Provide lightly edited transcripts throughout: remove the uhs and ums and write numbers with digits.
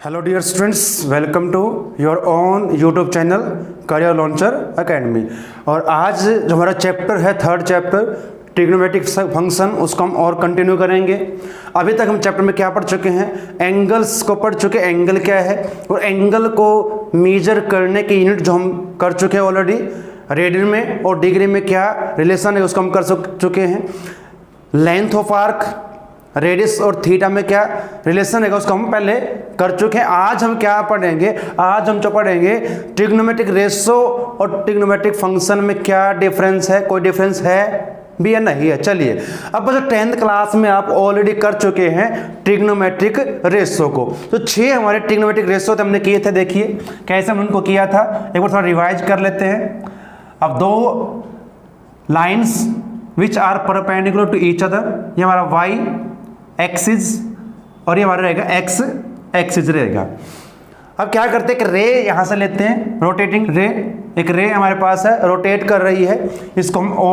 Hello dear students, welcome to your own YouTube channel Career Launcher Academy. और आज जो हमारा चैप्टर है, थर्ड चैप्टर ट्रिग्नोमेट्रिक फंक्शन, उसको हम और कंटिन्यू करेंगे। अभी तक हम चैप्टर में क्या पढ़ चुके हैं? एंगल्स को पढ़ चुके। एंगल क्या है और एंगल को मेजर करने की यूनिट जो हम कर चुके हैं ऑलरेडी। रेडियन में और डिग्री में क्या रिलेशन है उसको हम कर चुके हैं। लेंथ ऑफ आर्क, रेडियस और थीटा में क्या रिलेशन है उसको हम पहले कर चुके हैं। आज हम क्या पढ़ेंगे? आज हम जो पढ़ेंगे ट्रिग्नोमेट्रिक रेशो और ट्रिग्नोमेट्रिक फंक्शन में क्या डिफरेंस है, कोई डिफरेंस है भी या नहीं है। चलिए, अब जो 10th क्लास में आप ऑलरेडी कर चुके हैं ट्रिग्नोमेट्रिक रेशो को, तो 6 हमारे ट्रिग्नोमेट्रिक रेशो तो हमने किए थे। देखिए कैसे हमने उनको किया था, एक बार थोड़ा रिवाइज कर लेते हैं। अब दो lines which are perpendicular to each other, ये हमारा वाई एक्सिस और ये हमारा रहेगा एक्स एक्सिस रहेगा। अब क्या करते हैं कि रे यहां से लेते हैं, रोटेटिंग रे, एक रे हमारे पास है रोटेट कर रही है, इसको हम ओ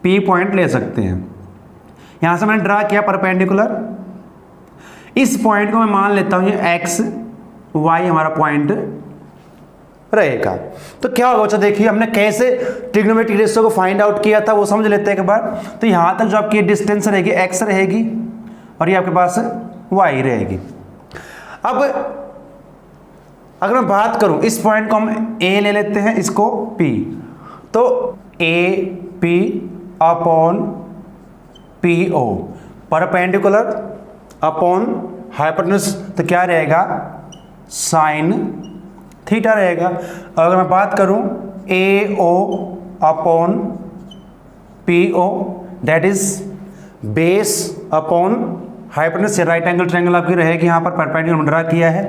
पी पॉइंट ले सकते हैं। यहां से मैंने ड्रा किया परपेंडिकुलर, इस पॉइंट को मैं मान लेता हूं ये एक्स वाई हमारा पॉइंट रहेगा। तो क्या होगा बच्चा, देखिए हमने कैसे ट्रिग्नोमेट्रिक रेशो को फाइंड आउट किया था वो समझ लेते हैं एक बार। तो यहां तक जो आपकी डिस्टेंस रहेगी एक्स रहेगी और ये आपके पास वाई रहेगी। अब अगर मैं बात करूं, इस पॉइंट को हम ए ले लेते हैं, इसको पी, तो A P upon P O perpendicular upon hypotenuse, तो क्या रहेगा साइन थीटा रहेगा। अगर मैं बात करूं A O upon P O, that is base upon hypotenuse, right angle triangle आपकी रहेगी, यहां पर परपेंडिकुलर ड्रा किया है।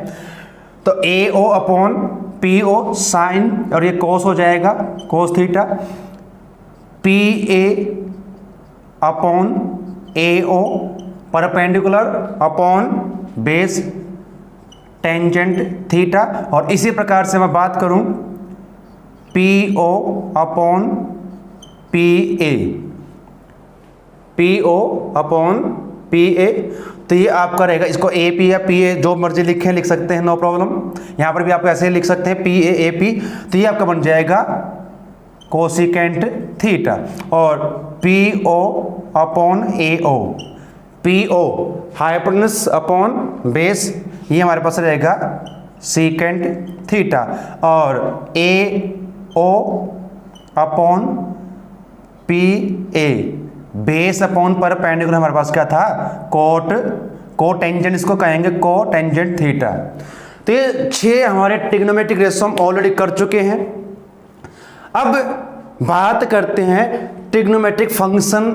तो A O upon P O sine, और ये कोस हो जाएगा cos theta, P A upon A O perpendicular upon base tangent theta. और इसी प्रकार से मैं बात करूं P O upon P A, P O upon P A, तो ये आपका रहेगा, इसको ए पी या पी ए जो मर्जी लिखें लिख सकते हैं, नो प्रॉब्लम। यहां पर भी आप ऐसे लिख सकते हैं पी ए पी, तो ये आपका बन जाएगा कोसिकेंट थीटा। और P O upon A O, P O hypotenuse upon base, ये हमारे पास रहेगा सीकेंट थीटा। और A O upon P A base upon perpendicular हमारे पास क्या था, कोटेंजेंट, इसको कहेंगे कोटेंजेंट थीटा। तो ये 6 हमारे ट्रिग्नोमेट्रिक रेशो हम ऑलरेडी कर चुके हैं। अब बात करते हैं ट्रिग्नोमेट्रिक फंक्शन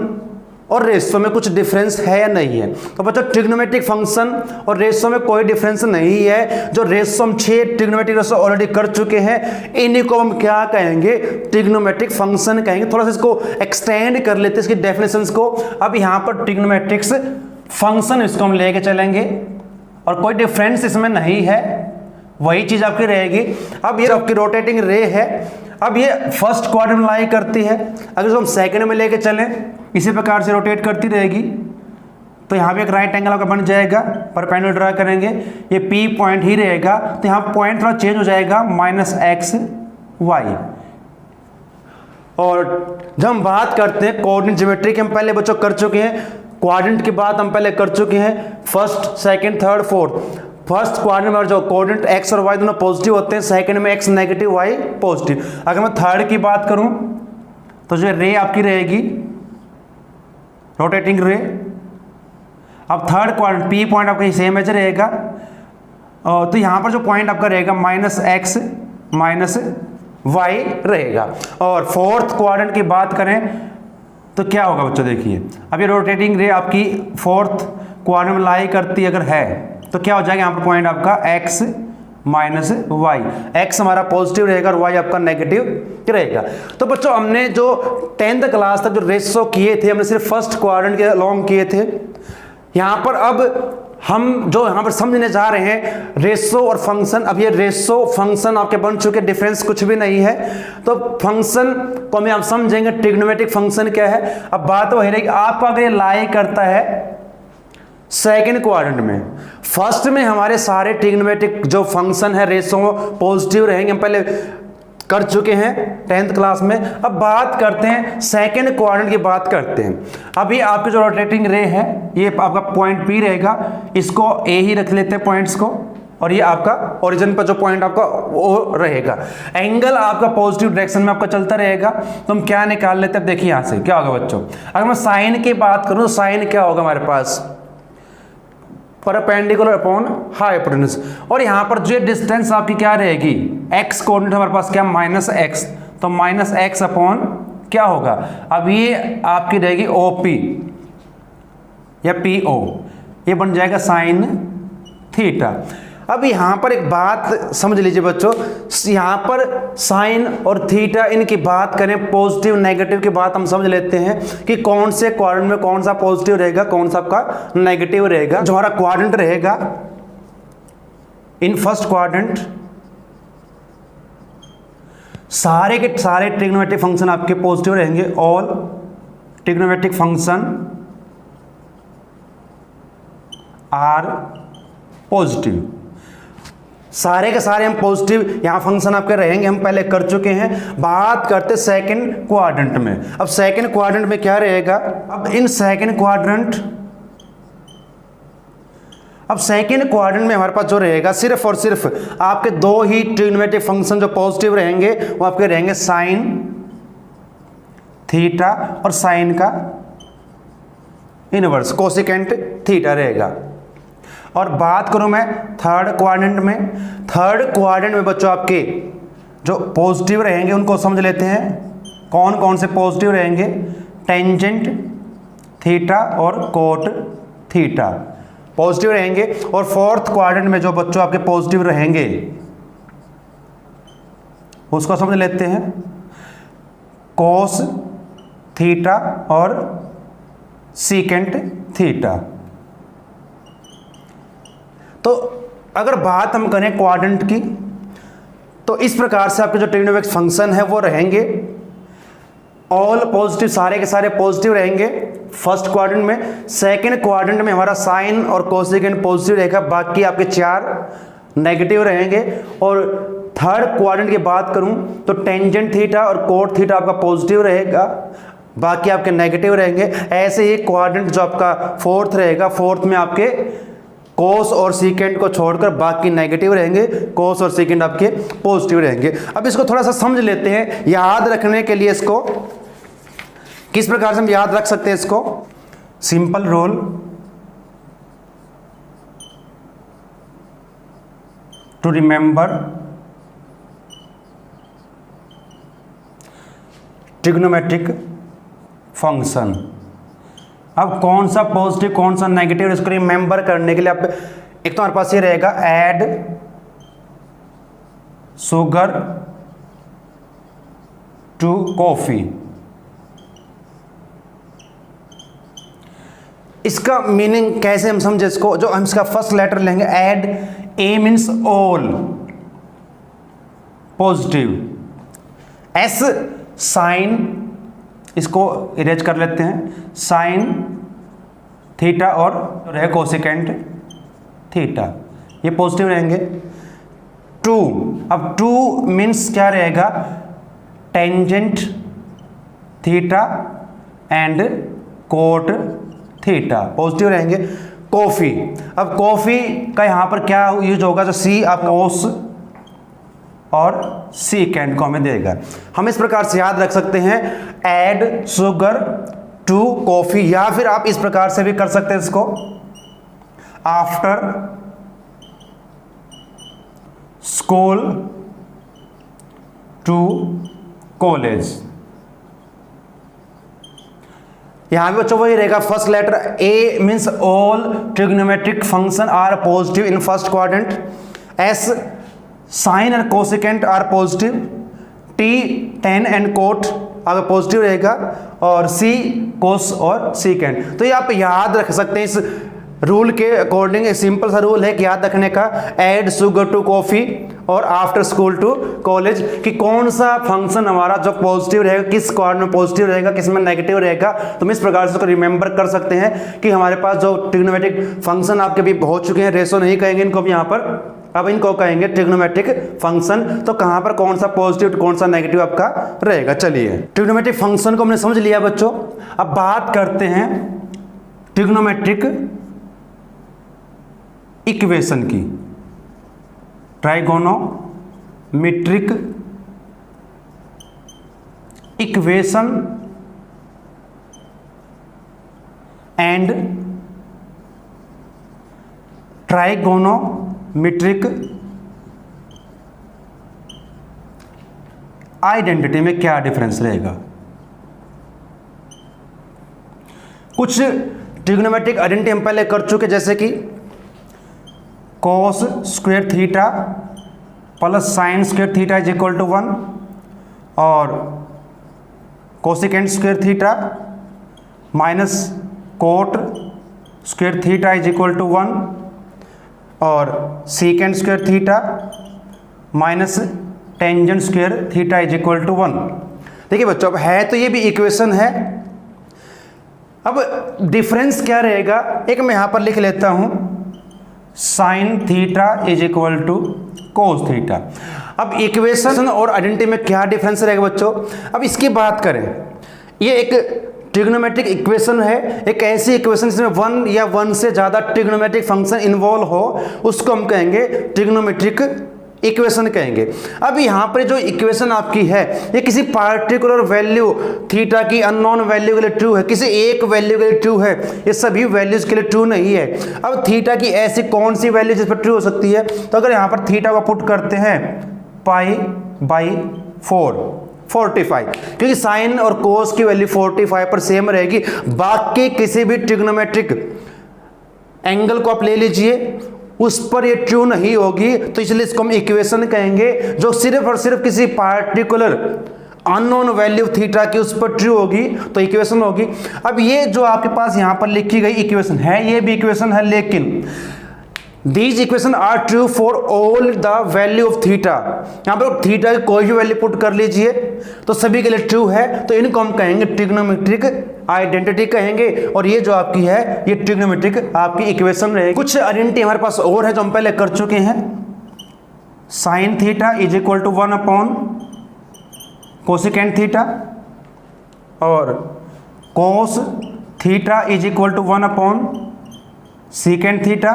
और रेशो में कुछ डिफरेंस है या नहीं है। तो बच्चों ट्रिग्नोमेट्रिक फंक्शन और रेशो में कोई डिफरेंस नहीं है। जो रेशो हम 6 ट्रिग्नोमेट्रिक रेशो ऑलरेडी कर चुके हैं, इन्हीं को हम क्या कहेंगे, ट्रिग्नोमेट्रिक फंक्शन कहेंगे। थोड़ा सा इसको एक्सटेंड कर लेते हैं इसकी डेफिनेशंस को। अब यहाँ पर ट्रिग्नोमेट्रिक्स फंक्शन इसको हम लेके चलेंगे और कोई डिफरेंस इसमें नहीं है, वही चीज आपकी रहेगी। अब ये आपकी रोटेटिंग रे है, अब ये फर्स्ट क्वाड्रेंट में लाई करती है, अगर हम सेकंड में लेके चलें इसी प्रकार से रोटेट करती रहेगी, तो यहाँ पे एक राइट एंगल आपका बन जाएगा, परपेंडिकुलर ड्रा करेंगे, ये पी पॉइंट ही रहेगा, तो यहाँ पॉइंट थोड़ा चेंज हो जाएगा माइनस एक्स वाई। और जब हम बात करते हैं कोऑर्डिनेट ज्योमेट्री की, हम पहले बच्चों कर चुके हैं, क्वाड्रेंट की बात हम पहले कर चुके हैं, first second third fourth. First quadrant में जो कोऑर्डिनेट एक्स और वाई दोनों पॉजिटिव होते हैं, सेकंड में एक्स नेगेटिव वाई पॉजिटिव। अगर मैं थर्ड की बात करूं तो जो रे आपकी रहेगी रोटेटिंग रे। अब थर्ड क्वाड्रेंट पी पॉइंट आपका सेम एज रहेगा, तो यहां पर जो पॉइंट आपका रहेगा माइनस एक्स माइनस वाई रहेगा। और फोर्थ क्वाड्रेंट की बात करें तो क्या होगा बच्चों, देखिए अब ये रोटेटिंग रे आपकी फोर्थ क्वाड्रेंट में लाई करती अगर है तो क्या हो जाएगा, यहाँ पर पॉइंट आपका x माइनस वाई, एक्स हमारा पॉजिटिव रहेगा और वाई आपका नेगेटिव रहेगा। तो बच्चों हमने जो 10th क्लास तक जो रेशो किए थे, हमने सिर्फ फर्स्ट क्वाड्रेंट के अलोंग किए थे। यहाँ पर अब हम जो यहाँ पर समझने जा रहे हैं रेशो और फंक्शन। अब ये रेशो फंक्शन आपके बन चुके, डिफरेंस कुछ भी नहीं है। तो फंक्शन को हमें आप समझेंगे ट्रिग्नोमेट्रिक फंक्शन क्या है। अब बात वही रहेगी, आपका अगर ये लाई करता है सेकेंड क्वाड्रेंट में। फर्स्ट में हमारे सारे ट्रिग्नोमेट्रिक जो फंक्शन है रेशो पॉजिटिव रहेंगे, हम पहले कर चुके हैं 10th क्लास में। अब बात करते हैं सेकेंड क्वाड्रेंट की बात करते हैं। अभी आपकी जो रोटेटिंग रे है ये आपका पॉइंट P रहेगा, इसको A ही रख लेते हैं पॉइंट्स को, और ये आपका ओरिजिन पर जो पॉइंट आपका वो रहेगा। एंगल आपका पॉजिटिव डायरेक्शन में आपका चलता रहेगा। तो हम क्या निकाल लेते हैं, देखिए यहां से क्या होगा बच्चों। अगर मैं साइन की बात करूं तो साइन क्या होगा हमारे पास, परपेंडिकुलर अपॉन हाइपोटेन्यूज। और यहां पर जो डिस्टेंस आपकी क्या रहेगी, x कोऑर्डिनेट हमारे पास क्या -x, तो -x अपॉन क्या होगा, अब ये आपकी रहेगी OP या PO, ये बन जाएगा साइन थीटा। अब यहाँ पर एक बात समझ लीजिए बच्चों, यहाँ पर साइन और थीटा इनकी बात करें, पॉजिटिव नेगेटिव की बात हम समझ लेते हैं कि कौन से क्वाड्रेंट में कौन सा पॉजिटिव रहेगा, कौन सा आपका नेगेटिव रहेगा। जो हमारा क्वाड्रेंट रहेगा, इन फर्स्ट क्वाड्रेंट सारे के सारे ट्रिग्नोमेट्रिक फंक्शन आपके पॉजिटिव रहेंगे। All trigonometric function are positive, सारे के सारे हम पॉजिटिव यहां फंक्शन आपके रहेंगे, हम पहले कर चुके हैं। बात करते सेकंड क्वाड्रेंट में। अब सेकंड क्वाड्रेंट में क्या रहेगा, अब इन सेकंड क्वाड्रेंट में हमारे पास जो रहेगा सिर्फ और सिर्फ आपके दो ही ट्रिग्नोमेट्रिक फंक्शन जो पॉजिटिव रहेंगे वो आपके रहेंगे साइन थीटा और साइन का इनवर्स कोसेकेंट थीटा रहेगा। और बात करूं मैं थर्ड क्वाड्रेंट में, थर्ड क्वाड्रेंट में बच्चों आपके जो पॉजिटिव रहेंगे उनको समझ लेते हैं। कौन कौन से पॉजिटिव रहेंगे, टेंजेंट थीटा और कोट थीटा पॉजिटिव रहेंगे। और फोर्थ क्वाड्रेंट में जो बच्चों आपके पॉजिटिव रहेंगे उसको समझ लेते हैं, कोस थीटा और सीकेंट थीटा। तो अगर बात हम करें क्वाड्रेंट की, तो इस प्रकार से आपके जो ट्रिग्नोमेट्रिक फंक्शन है वो रहेंगे ऑल पॉजिटिव, सारे के सारे पॉजिटिव रहेंगे फर्स्ट क्वाड्रेंट में। सेकंड क्वाड्रेंट में हमारा साइन और कोसेकेंट पॉजिटिव रहेगा, बाकी आपके 4 नेगेटिव रहेंगे। और थर्ड क्वाड्रेंट की बात करूं तो टेंजेंट थीटा और कोट थीटा आपका पॉजिटिव रहेगा, बाकी आपके नेगेटिव रहेंगे। ऐसे ही क्वाड्रेंट जो आपका फोर्थ रहेगा, फोर्थ में आपके कोस और सीकेंट को छोड़कर बाकी नेगेटिव रहेंगे, कोस और सीकेंट आपके पॉजिटिव रहेंगे। अब इसको थोड़ा सा समझ लेते हैं, याद रखने के लिए इसको किस प्रकार से हम याद रख सकते हैं इसको। Simple rule, to remember trigonometric function. अब कौन सा पॉजिटिव कौन सा नेगेटिव, इसको रिमेंबर करने के लिए आप एक तो हमारे पास ये रहेगा ऐड शुगर टू कॉफी। इसका मीनिंग कैसे हम समझे इसको, जो हम इसका फर्स्ट लेटर लेंगे add, A means all positive, S sine, इसको इरेज कर लेते हैं, साइन थीटा और रहे कोसेकेंट थीटा, ये पॉजिटिव रहेंगे। 2, अब 2 मीन्स क्या रहेगा, tangent theta and cot theta positive रहेंगे। कॉफी, अब कॉफी का यहां पर क्या यूज होगा, जो सी आपका कोस और सीकेंट को हमें देगा। हम इस प्रकार से याद रख सकते हैं ऐड शुगर टू कॉफी, या फिर आप इस प्रकार से भी कर सकते हैं इसको, आफ्टर स्कूल टू कॉलेज। यहां भी बच्चों वही रहेगा, first letter A means all trigonometric function are positive in first quadrant, S sine and cosecant are positive, T tan and cot अगर पॉजिटिव रहेगा, और सी कोस और सीकेंट। तो ये आप याद रख सकते हैं इस रूल के अकॉर्डिंग। एक सिंपल सा रूल है कि याद रखने का, ऐड शुगर टू कॉफी और आफ्टर स्कूल टू कॉलेज कि कौन सा फंक्शन हमारा जो पॉजिटिव रहेगा, किस क्वाड्रेंट में पॉजिटिव रहेगा, किस में नेगेटिव रहेगा। तो हम इस प्रकार से उसको रिमेंबर कर सकते हैं कि हमारे पास जो ट्रिग्नोमेट्रिक फंक्शन आपके भी हो चुके हैं, रेशो नहीं कहेंगे इनको भी यहाँ पर, अब इनको कहेंगे ट्रिग्नोमेट्रिक फंक्शन। तो कहां पर कौन सा पॉजिटिव कौन सा नेगेटिव आपका रहेगा। चलिए ट्रिग्नोमेट्रिक फंक्शन को हमने समझ लिया बच्चों। अब बात करते हैं ट्रिग्नोमेट्रिक इक्वेशन की, trigonometric equation and trigonometric identity में क्या डिफरेंस रहेगा। कुछ ट्रिग्नोमेट्रिक आइडेंटिटी हम पहले कर चुके, जैसे कि cos square theta plus sine square theta is equal to 1 और cosecant square theta minus cot square theta is equal to 1 और secant square theta minus tangent square theta is equal to 1। देखिए बच्चों, अब है तो ये भी इक्वेशन है। अब डिफरेंस क्या रहेगा, एक मैं यहां पर लिख लेता हूं, sine theta is equal to cos theta. अब इक्वेशन और आइडेंटिटी में क्या डिफरेंस रहेगा बच्चों। अब इसकी बात करें, ये एक ट्रिग्नोमेट्रिक इक्वेशन है, एक ऐसी इक्वेशन जिसमें वन या वन से ज़्यादा ट्रिग्नोमेट्रिक फंक्शन इन्वॉल्व हो, उसको हम कहेंगे ट्रिग्नोमेट्रिक इक्वेशन कहेंगे। अब यहाँ पर जो इक्वेशन आपकी है ये किसी पार्टिकुलर वैल्यू थीटा की अननोन वैल्यू के लिए ट्रू है, किसी एक वैल्यू के लिए ट्रू है, ये सभी वैल्यूज के लिए ट्रू नहीं है। अब थीटा की ऐसी कौन सी वैल्यू जिस पर ट्रू हो सकती है, तो अगर यहाँ पर थीटा को पुट करते हैं π/4 क्योंकि साइन और कोस की वैल्यू 45 पर सेम रहेगी। बाकी किसी भी ट्रिग्नोमेट्रिक एंगल को आप ले लीजिए, उस पर ये ट्रू नहीं होगी, तो इसलिए इसको हम इक्वेशन कहेंगे जो सिर्फ और सिर्फ किसी पार्टिकुलर अननोन वैल्यू थीटा की उस पर ट्रू होगी तो इक्वेशन होगी। अब ये जो आपके पास यहां पर लिखी गई इक्वेशन है, ये भी इक्वेशन है, लेकिन These equation are true for all the value of theta। यहाँ पर थीटा की कोई भी वैल्यू पुट कर लीजिए तो सभी के लिए ट्रू है, तो इनको हम कहेंगे ट्रिग्नोमेट्रिक आइडेंटिटी कहेंगे। और ये जो आपकी है ये ट्रिग्नोमेट्रिक आपकी इक्वेशन रहेगी। कुछ आइडेंटिटी हमारे पास और है जो हम पहले कर चुके हैं, sine theta is equal to 1 upon cosecant theta और cos theta is equal to 1 upon secant theta,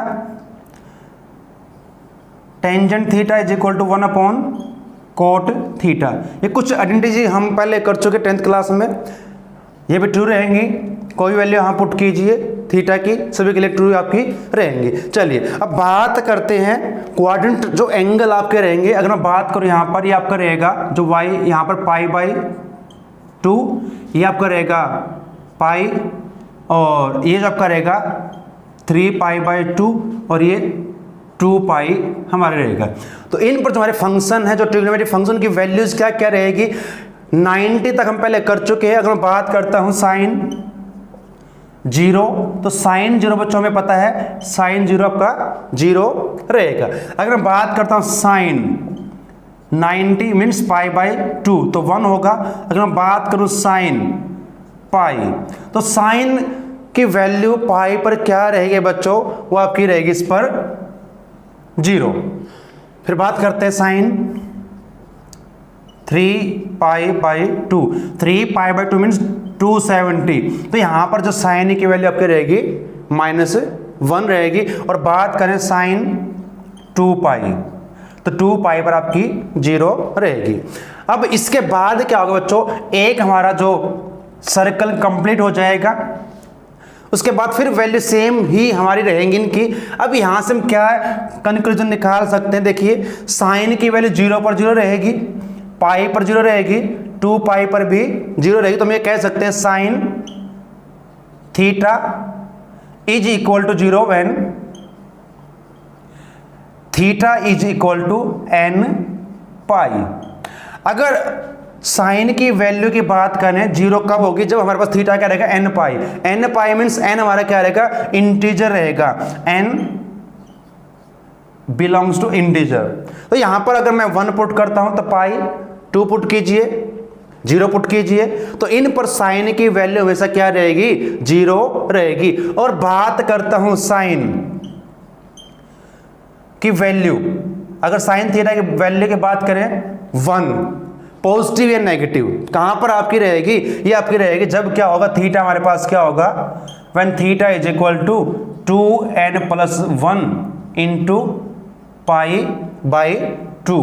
tangent theta is equal to 1 upon cot theta. ये कुछ आइडेंटिटी हम पहले कर चुके 10th क्लास में, ये भी ट्रू रहेंगी। कोई वैल्यू यहाँ पुट कीजिए थीटा की, सभी के लिए ट्रू आपकी रहेंगी। चलिए अब बात करते हैं क्वाड्रेंट जो एंगल आपके रहेंगे। अगर मैं बात करूँ यहाँ पर, ये आपका रहेगा जो y यहाँ पर π/2, ये आपका रहेगा पाई और ये जो आपका रहेगा 3π/2 और ये 2π हमारे रहेगा। तो इन पर तुम्हारे फंक्शन है जो ट्रिग्नोमेट्रिक फंक्शन की वैल्यूज क्या क्या रहेगी, 90 तक हम पहले कर चुके हैं। अगर मैं बात करता हूं साइन 0, तो साइन 0 बच्चों हमें पता है साइन 0 आपका 0 रहेगा। अगर मैं बात करता हूं साइन 90 मीन्स π/2 तो 1 होगा। अगर मैं बात करूं साइन पाई, तो साइन की वैल्यू पाई पर क्या रहेगी बच्चों, वो आपकी रहेगी इस पर 0। फिर बात करते हैं साइन 3π/2, 3π/2 मीन्स 270, तो यहां पर जो साइन की वैल्यू आपकी रहेगी -1 रहेगी। और बात करें साइन 2π, तो 2π पर आपकी 0 रहेगी। अब इसके बाद क्या होगा बच्चों, एक हमारा जो सर्कल कंप्लीट हो जाएगा, उसके बाद फिर वैल्यू सेम ही हमारी रहेंगी इनकी। अब यहां से हम क्या कंक्लूजन निकाल सकते हैं, देखिए साइन की वैल्यू 0 पर 0 रहेगी, पाई पर 0 रहेगी, 2π पर भी 0 रहेगी। तो हम ये कह सकते हैं sine theta is equal to 0 when theta is equal to n π। अगर साइन की वैल्यू की बात करें 0 कब होगी, जब हमारे पास थीटा क्या रहेगा n π। n π मीन्स n हमारा क्या रहेगा इंटीजर रहेगा, n बिलोंग्स टू इंटीजर। तो यहां पर अगर मैं 1 पुट करता हूं तो पाई, 2 पुट कीजिए, 0 पुट कीजिए, तो इन पर साइन की वैल्यू हमेशा क्या रहेगी, 0 रहेगी। और बात करता हूं साइन की वैल्यू, अगर साइन थीटा की वैल्यू की बात करें 1, पॉजिटिव या नेगेटिव, कहां पर आपकी रहेगी, ये आपकी रहेगी जब क्या होगा, थीटा हमारे पास क्या होगा, when theta is equal to 2n+1 into pi by 2,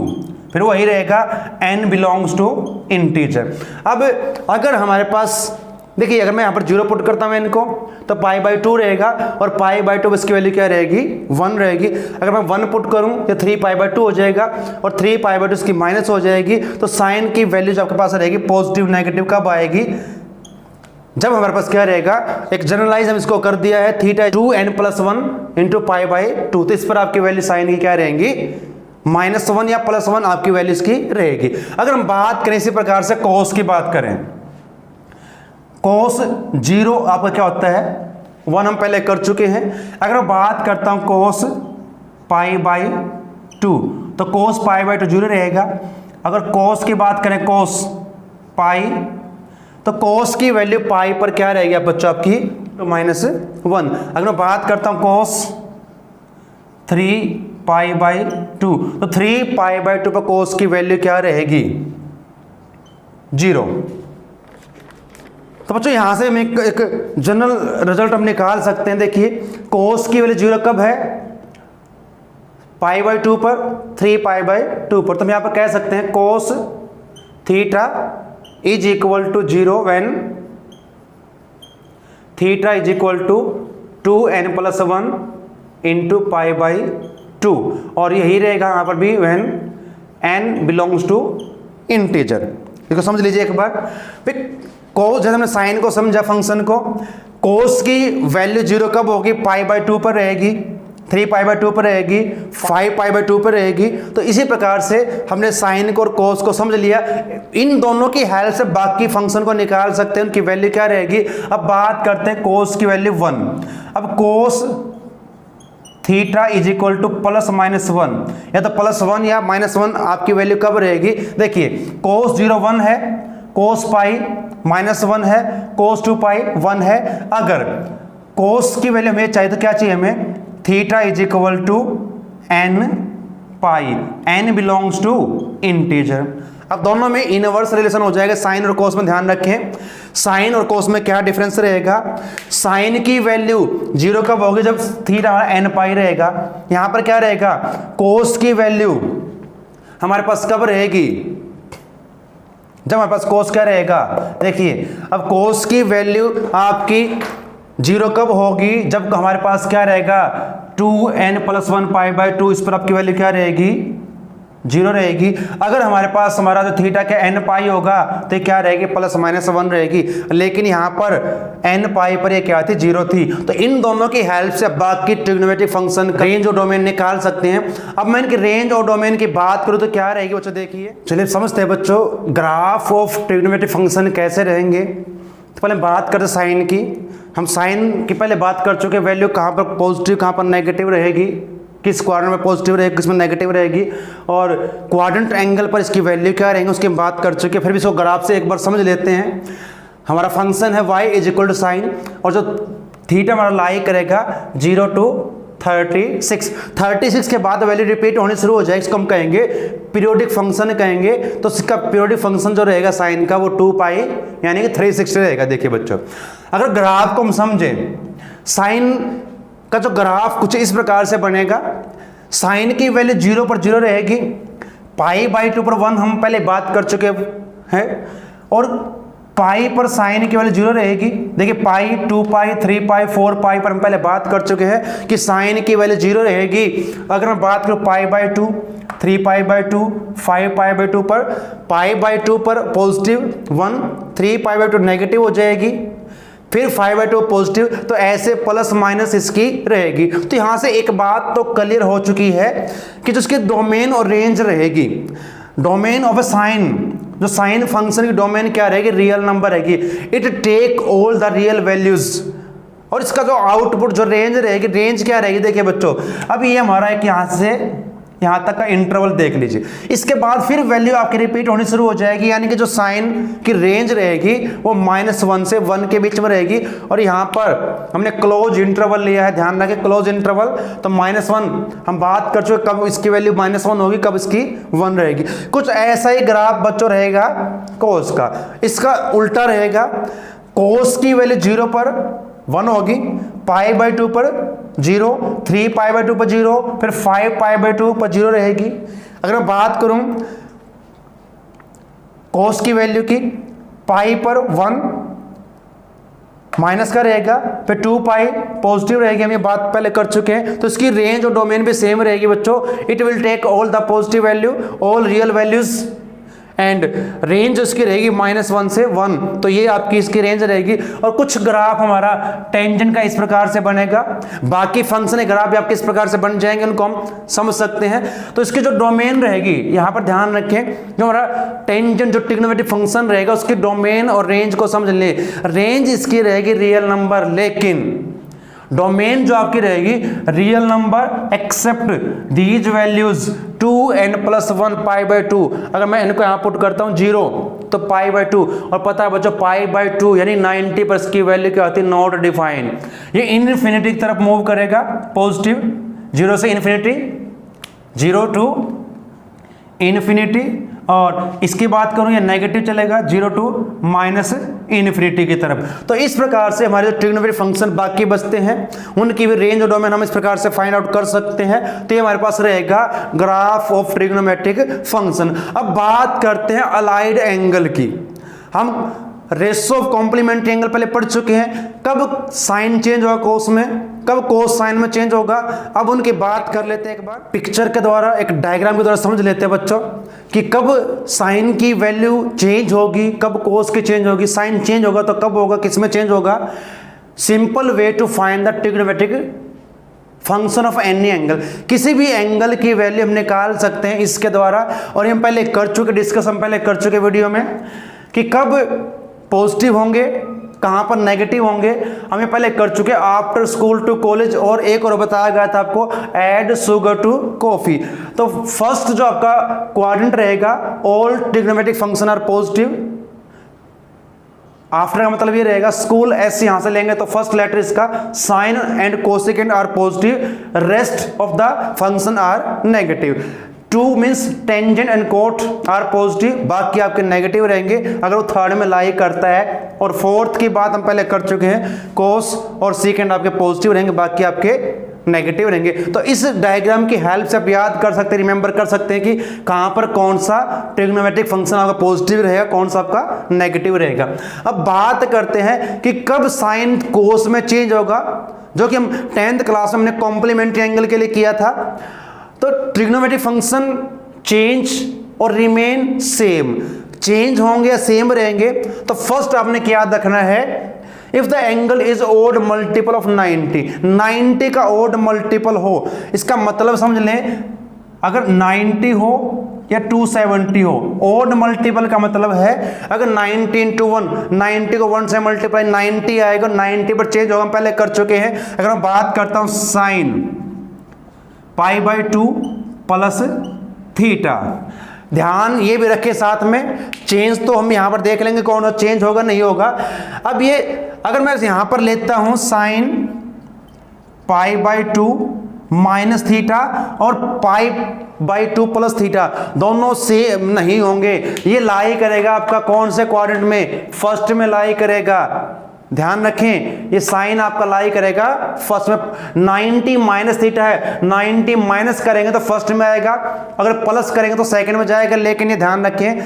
फिर वही रहेगा n बिलोंग्स टू इंटीजर। अब अगर हमारे पास देखिए, अगर मैं यहां पर 0 पुट करता हूं n को तो पाई बाई 2 रहेगा, और पाई बाई 2 इसकी वैल्यू क्या रहेगी, 1 रहेगी। अगर मैं 1 पुट करूं तो 3 पाई बाई 2 हो जाएगा, और 3 पाई बाई 2 इसकी माइनस हो जाएगी। तो साइन की वैल्यू जो आपके पास रहेगी पॉजिटिव नेगेटिव कब आएगी, जब हमारे पास क्या रहेगा, एक जनरलाइज हम इसको कर दिया है, theta 2n+1 into pi by 2, तो इस पर आपकी वैल्यू साइन की क्या रहेंगी, -1 या +1 आपकी वैल्यू इसकी रहेगी। अगर हम बात करें इसी प्रकार से कोस की बात करें, कोस 0 आपका क्या होता है, 1 हम पहले कर चुके हैं। अगर मैं बात करता हूं कोस पाई बाई 2, तो कोस पाई बाई 2 0 रहेगा। अगर कोस की बात करें, कोस पाई, तो कोस की वैल्यू पाई पर क्या रहेगी आप बच्चों, आपकी -1। अगर मैं बात करता हूं कोस 3 पाई बाई 2, तो 3 पाई बाई 2 पर कोस की वैल्यू क्या रहेगी, 0। तो बच्चों यहां से हम एक जनरल रिजल्ट हम निकाल सकते हैं। देखिए, कोस की वैल्यू 0 कब है, पाई बाई 2 पर, 3 पाई बाई 2 पर। तो हम यहां पर कह सकते हैं cos theta is equal to 0 when theta is equal to 2n+1 into pi by 2, और यही रहेगा यहां पर भी when n belongs to integer. देखो समझ लीजिए एक बार, कोस, जैसे हमने साइन को समझा फंक्शन को, कोस की वैल्यू 0 कब होगी, पाई बाई 2 पर रहेगी, 3 पाई बाई 2 पर रहेगी, 5 पाई बाई 2 पर रहेगी। तो इसी प्रकार से हमने साइन को और कोस को समझ लिया, इन दोनों की हेल्प से बाकी फंक्शन को निकाल सकते हैं, उनकी वैल्यू क्या रहेगी। अब बात करते हैं कोस की वैल्यू 1। अब cos theta is equal to +-1, या तो +1 या -1 आपकी वैल्यू कब रहेगी। देखिए, कोस 0 1 है, कोस पाई -1 है, कोस 2 पाई 1 है। अगर कोस की वैल्यू हमें चाहिए तो क्या चाहिए हमें, theta is equal to n pi, n belongs to integer. अब दोनों में इनवर्स रिलेशन हो जाएगा। साइन और कोस में ध्यान रखें, साइन और कोस में क्या डिफरेंस रहेगा, साइन की वैल्यू 0 कब होगी, जब थीटा n पाई रहेगा। यहां पर क्या रहेगा, कोस की वैल्यू हमारे पास कब रहेगी, जब हमारे पास कोस क्या रहेगा। देखिए, अब कोस की वैल्यू आपकी 0 कब होगी, जब हमारे पास क्या रहेगा, 2n+1 पाई बाई 2, इस पर आपकी वैल्यू क्या रहेगी, 0 रहेगी। अगर हमारे पास हमारा जो थीटा का n पाई होगा तो क्या रहेगी, +-1 रहेगी। लेकिन यहाँ पर n पाई पर ये क्या थी, 0 थी। तो इन दोनों की हेल्प से बाकी ट्रिग्नोमेट्रिक फंक्शन का रेंज और डोमेन निकाल सकते हैं। अब मैं इनकी रेंज और डोमेन की बात करूँ तो क्या रहेगी बच्चों, देखिए चलिए समझते हैं बच्चों, ग्राफ ऑफ ट्रिग्नोमेट्रिक फंक्शन कैसे रहेंगे। तो पहले बात करते साइन की। हम साइन की पहले बात कर चुके, वैल्यू कहाँ पर पॉजिटिव कहाँ पर नेगेटिव रहेगी, किस क्वाड्रेंट में पॉजिटिव रहेगी किस में नेगेटिव रहेगी, और क्वाड्रेंट एंगल पर इसकी वैल्यू क्या रहेंगे उसकी हम बात कर चुके हैं। फिर भी इसको ग्राफ से एक बार समझ लेते हैं। हमारा फंक्शन है y is equal to sine, और जो थीटा हमारा लाई करेगा 0 to 36 के बाद वैल्यू रिपीट होनी शुरू हो जाएगी, इसको हम कहेंगे पीरियोडिक फंक्शन कहेंगे। तो इसका पीरियोडिक फंक्शन जो रहेगा साइन का वो 2 पाई यानी कि 360 रहेगा। देखिए बच्चों, अगर ग्राफ को हम समझें, साइन का जो ग्राफ कुछ इस प्रकार से बनेगा, साइन की वैल्यू 0 पर 0 रहेगी, पाई बाई 2 पर 1 हम पहले बात कर चुके हैं, और पाई पर साइन की वैल्यू 0 रहेगी। देखिए पाई, 2 पाई, 3 पाई, 4 पाई पर हम पहले बात कर चुके हैं कि साइन की वैल्यू 0 रहेगी। अगर मैं बात करूं पाई by 2, 3 pi by 2, 5 pi by 2 पर, पाई बाई 2 पर पॉजिटिव 1, 3 पाई बाई 2 नेगेटिव हो जाएगी, फिर 5 बाई 2 पॉजिटिव, तो ऐसे प्लस माइनस इसकी रहेगी। तो यहां से एक बात तो क्लियर हो चुकी है कि जो इसकी डोमेन और रेंज रहेगी, डोमेन ऑफ ए साइन, जो साइन फंक्शन की डोमेन क्या रहेगी, रियल नंबर रहेगी। It take all the real values और इसका जो आउटपुट जो रेंज रहेगी, रेंज क्या रहेगी देखिए बच्चों, अब ये हमारा एक यहाँ से यहाँ तक का इंटरवल देख लीजिए। इसके बाद फिर वैल्यू आपकी रिपीट होनी शुरू हो जाएगी, यानी कि जो साइन की रेंज रहेगी वो -1 से 1 के बीच में रहेगी। और यहाँ पर हमने क्लोज इंटरवल लिया है, ध्यान रखें क्लोज इंटरवल, तो -1 हम बात कर चुके कब इसकी वैल्यू -1 होगी, कब इसकी 1 रहेगी। कुछ ऐसा ही ग्राफ बच्चों रहेगा कोस का, इसका उल्टा रहेगा। कोस की वैल्यू 0 पर 1 होगी, π/2 पर 0, 3π/2 पर 0, फिर 5π/2 पर 0 रहेगी। अगर मैं बात करूं कोस की वैल्यू की, पाई पर 1 माइनस का रहेगा, फिर 2π पॉजिटिव रहेगी, हम ये बात पहले कर चुके हैं। तो इसकी रेंज और डोमेन भी सेम रहेगी बच्चों। It will take all the positive value, all real values, and range उसकी रहेगी -1 से 1। तो ये आपकी इसकी रेंज रहेगी। और कुछ ग्राफ हमारा टेंजेंट का इस प्रकार से बनेगा, बाकी फंक्शन ग्राफ भी आपके इस प्रकार से बन जाएंगे, उनको हम समझ सकते हैं। तो इसकी जो डोमेन रहेगी, यहाँ पर ध्यान रखें, जो हमारा टेंजेंट जो ट्रिग्नोमेट्रिक फंक्शन रहेगा उसकी डोमेन और रेंज को समझ ले। रेंज इसकी रहेगी रियल नंबर, लेकिन डोमेन जो आपकी रहेगी real number except these values 2n + 1 π/2। अगर मैं इनको यहाँ पुट करता हूँ 0 तो π/2, और पता है बच्चों π/2 यानी 90 पर इसकी वैल्यू क्या होती है, नॉट डिफाइन। ये इनफिनिटी की तरफ मूव करेगा, पॉजिटिव 0 से इन्फिनिटी, 0 to इन्फिनिटी। और इसकी बात करूं ये नेगेटिव चलेगा, 0 to -इन्फिनिटी की तरफ। तो इस प्रकार से हमारे जो ट्रिग्नोमेट्रिक फंक्शन बाकी बचते हैं उनकी भी रेंज और डोमेन हम इस प्रकार से फाइंड आउट कर सकते हैं। तो ये हमारे पास रहेगा ग्राफ ऑफ ट्रिग्नोमेट्रिक फंक्शन। अब बात करते हैं अलाइड एंगल की। हम रेशो ऑफ कॉम्प्लीमेंट्री एंगल पहले पढ़ चुके हैं, कब साइन चेंज होगा कोस में, कब कोस साइन में चेंज होगा। अब उनकी बात कर लेते हैं एक बार पिक्चर के द्वारा, एक डायग्राम के द्वारा समझ लेते हैं बच्चों कि कब साइन की वैल्यू चेंज होगी, कब कोस की चेंज होगी। साइन चेंज होगा तो कब होगा, किस में चेंज होगा। Simple way to find the trigonometric function of any angle, किसी भी एंगल की वैल्यू हम निकाल सकते हैं इसके द्वारा। और हम पहले कर चुके, डिस्कस हम पहले कर चुके वीडियो में कि कब पॉजिटिव होंगे, कहां पर नेगेटिव होंगे, हमें पहले कर चुके आफ्टर स्कूल टू कॉलेज। और एक और बताया गया था आपको, ऐड शुगर टू कॉफी। तो फर्स्ट जो आपका क्वाड्रेंट रहेगा, all trigonometric function are positive. After का मतलब ये रहेगा, स्कूल एस यहां से लेंगे तो फर्स्ट लेटर इसका, sine and cosecant are positive, rest of the function are negative. 2 means tangent and cot are positive, बाकी आपके नेगेटिव रहेंगे अगर वो थर्ड में लाई करता है। और फोर्थ की बात हम पहले कर चुके हैं, कोस और सीकेंड आपके पॉजिटिव रहेंगे, बाकी आपके नेगेटिव रहेंगे। तो इस डायग्राम की हेल्प से आप याद कर सकते हैं, रिमेंबर कर सकते हैं कि कहां पर कौन सा ट्रिग्नोमेट्रिक फंक्शन आपका पॉजिटिव रहेगा, कौन सा आपका नेगेटिव रहेगा। अब बात करते हैं कि कब साइन कोस में चेंज होगा, जो कि हम 10th क्लास में हमने कॉम्प्लीमेंट्री एंगल के लिए किया था। तो ट्रिग्नोमेट्रिक फंक्शन चेंज और रिमेन सेम, चेंज होंगे या सेम रहेंगे। तो फर्स्ट आपने क्या याद रखना है, if the angle is odd multiple of 90 का ओड मल्टीपल हो, इसका मतलब समझ लें, अगर 90 हो या 270 हो, ओड मल्टीपल का मतलब है अगर 90 × 1, 90 को 1 से मल्टीप्लाई 90 आएगा, 90 पर चेंज होगा, हम पहले कर चुके हैं। अगर मैं बात करता हूं साइन π/2 + थीटा, ध्यान ये भी रखे साथ में, चेंज तो हम यहां पर देख लेंगे कौन चेंज होगा नहीं होगा। अब ये अगर मैं यहां पर लेता हूं साइन π/2 - थीटा और π/2 + थीटा, दोनों सेम नहीं होंगे। ये लाई करेगा आपका कौन से क्वाड्रेंट में, फर्स्ट में लाई करेगा। ध्यान रखें, ये साइन आपका लाई करेगा फर्स्ट में। 90 - थीटा है, 90 माइनस करेंगे तो फर्स्ट में आएगा, अगर प्लस करेंगे तो सेकंड में जाएगा। लेकिन ये ध्यान रखें,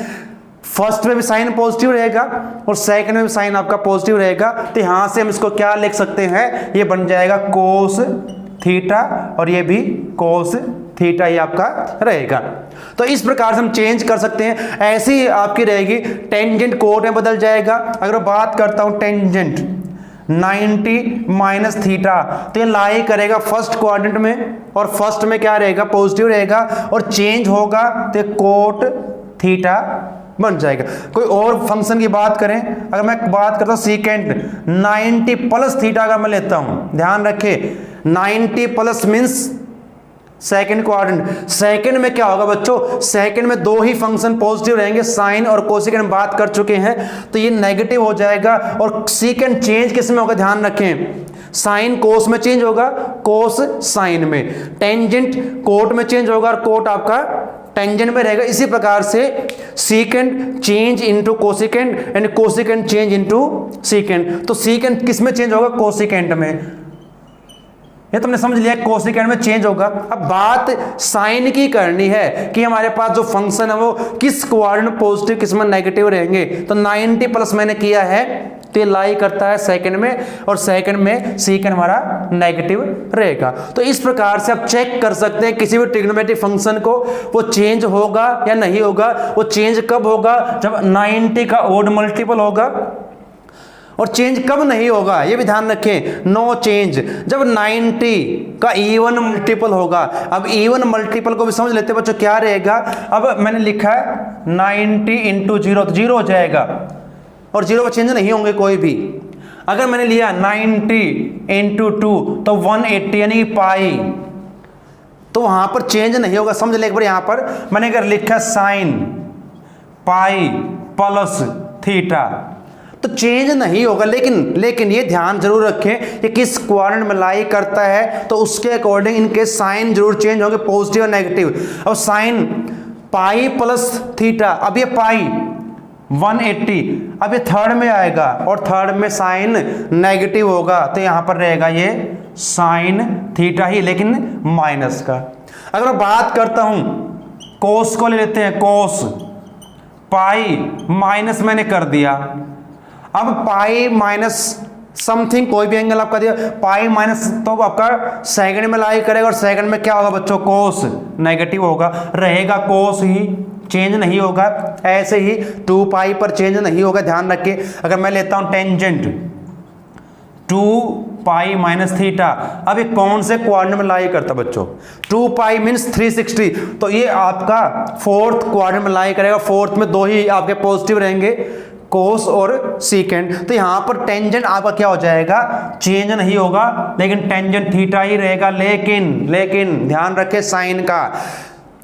फर्स्ट में भी साइन पॉजिटिव रहेगा और सेकंड में भी साइन आपका पॉजिटिव रहेगा। तो यहां से हम इसको क्या लिख सकते हैं, ये बन जाएगा कोस थीटा और ये भी कोस थीटा ही आपका रहेगा। तो इस प्रकार से हम चेंज कर सकते हैं। ऐसी आपकी रहेगी, टेंजेंट कोट में बदल जाएगा। अगर बात करता हूं टेंजेंट 90 - थीटा, तो ये लाई करेगा फर्स्ट क्वाड्रेंट में और फर्स्ट में क्या रहेगा, पॉजिटिव रहेगा। और चेंज होगा तो कोट थीटा बन जाएगा। कोई और फंक्शन की बात करें, अगर मैं बात करता हूँ सीकेंट 90 प्लस थीटा अगर मैं लेता हूँ, ध्यान रखें 90 plus means second quadrant. Second में क्या होगा बच्चों, सेकंड में दो ही फंक्शन पॉजिटिव रहेंगे, साइन और कोसेकेंट बात कर चुके हैं, तो ये नेगेटिव हो जाएगा। और सेकंड चेंज किस में होगा, ध्यान रखें, साइन कोस में चेंज होगा, कोस साइन में, टेंजेंट कोट में चेंज होगा और कोट आपका टेंजेंट में रहेगा। इसी प्रकार से secant change into cosecant and cosecant change into secant. तो सीकेंट किस में चेंज होगा, कोसेकेंट में, ये तुमने समझ लिया, कोसेकेंट में चेंज होगा। अब बात साइन की करनी है कि हमारे पास जो फंक्शन है वो किस क्वाड्रेंट पॉजिटिव किस में नेगेटिव रहेंगे। तो 90 प्लस मैंने किया है तो ये लाई करता है सेकंड में, और सेकंड में सीकेंट हमारा नेगेटिव रहेगा। तो इस प्रकार से आप चेक कर सकते हैं किसी भी ट्रिग्नोमेट्रिक फंक्शन को, वो चेंज होगा या नहीं होगा। वो चेंज कब होगा, जब 90 का ओड मल्टीपल होगा, और चेंज कब नहीं होगा ये भी ध्यान रखें, नो चेंज जब 90 का इवन मल्टीपल होगा। अब इवन मल्टीपल को भी समझ लेते हैं बच्चों, क्या रहेगा। अब मैंने लिखा है 90 इंटू 0, तो 0 हो जाएगा, और 0 पर चेंज नहीं होंगे कोई भी। अगर मैंने लिया 90 इंटू 2 तो 180 यानी पाई, तो वहां पर चेंज नहीं होगा। समझ ले एक बार, यहां पर मैंने अगर लिखा साइन पाई प्लस थीटा तो चेंज नहीं होगा। लेकिन ये ध्यान जरूर रखें कि किस क्वाड्रेंट में लाई करता है, तो उसके अकॉर्डिंग इनके साइन जरूर चेंज होंगे, पॉजिटिव और नेगेटिव। और साइन पाई प्लस थीटा, अब ये पाई 180, अब ये थर्ड में आएगा और थर्ड में साइन नेगेटिव होगा, तो यहां पर रहेगा ये साइन थीटा ही, लेकिन माइनस का। अगर मैं बात करता हूं कोस को ले लेते हैं, कोस पाई माइनस मैंने कर दिया। अब पाई माइनस समथिंग कोई भी एंगल आपका दिया, पाई माइनस, तो आपका सेकंड में लाई करेगा, और सेकंड में क्या होगा बच्चों, कोस नेगेटिव होगा, रहेगा कोस ही, चेंज नहीं होगा। ऐसे ही 2 पाई पर चेंज नहीं होगा, ध्यान रखिए। अगर मैं लेता हूं टेंजेंट 2 पाई माइनस थीटा, अब ये कौन से क्वाड्रेंट में लाई करता बच्चों, 2 पाई मीन्स 360, तो ये आपका फोर्थ क्वाड्रेंट में लाई करेगा। फोर्थ में दो ही आपके पॉजिटिव रहेंगे, कोस और सीकेंट, तो यहां पर टेंजेंट आपका क्या हो जाएगा, चेंज नहीं होगा, लेकिन टेंजेंट थीटा ही रहेगा। लेकिन ध्यान रखें साइन का,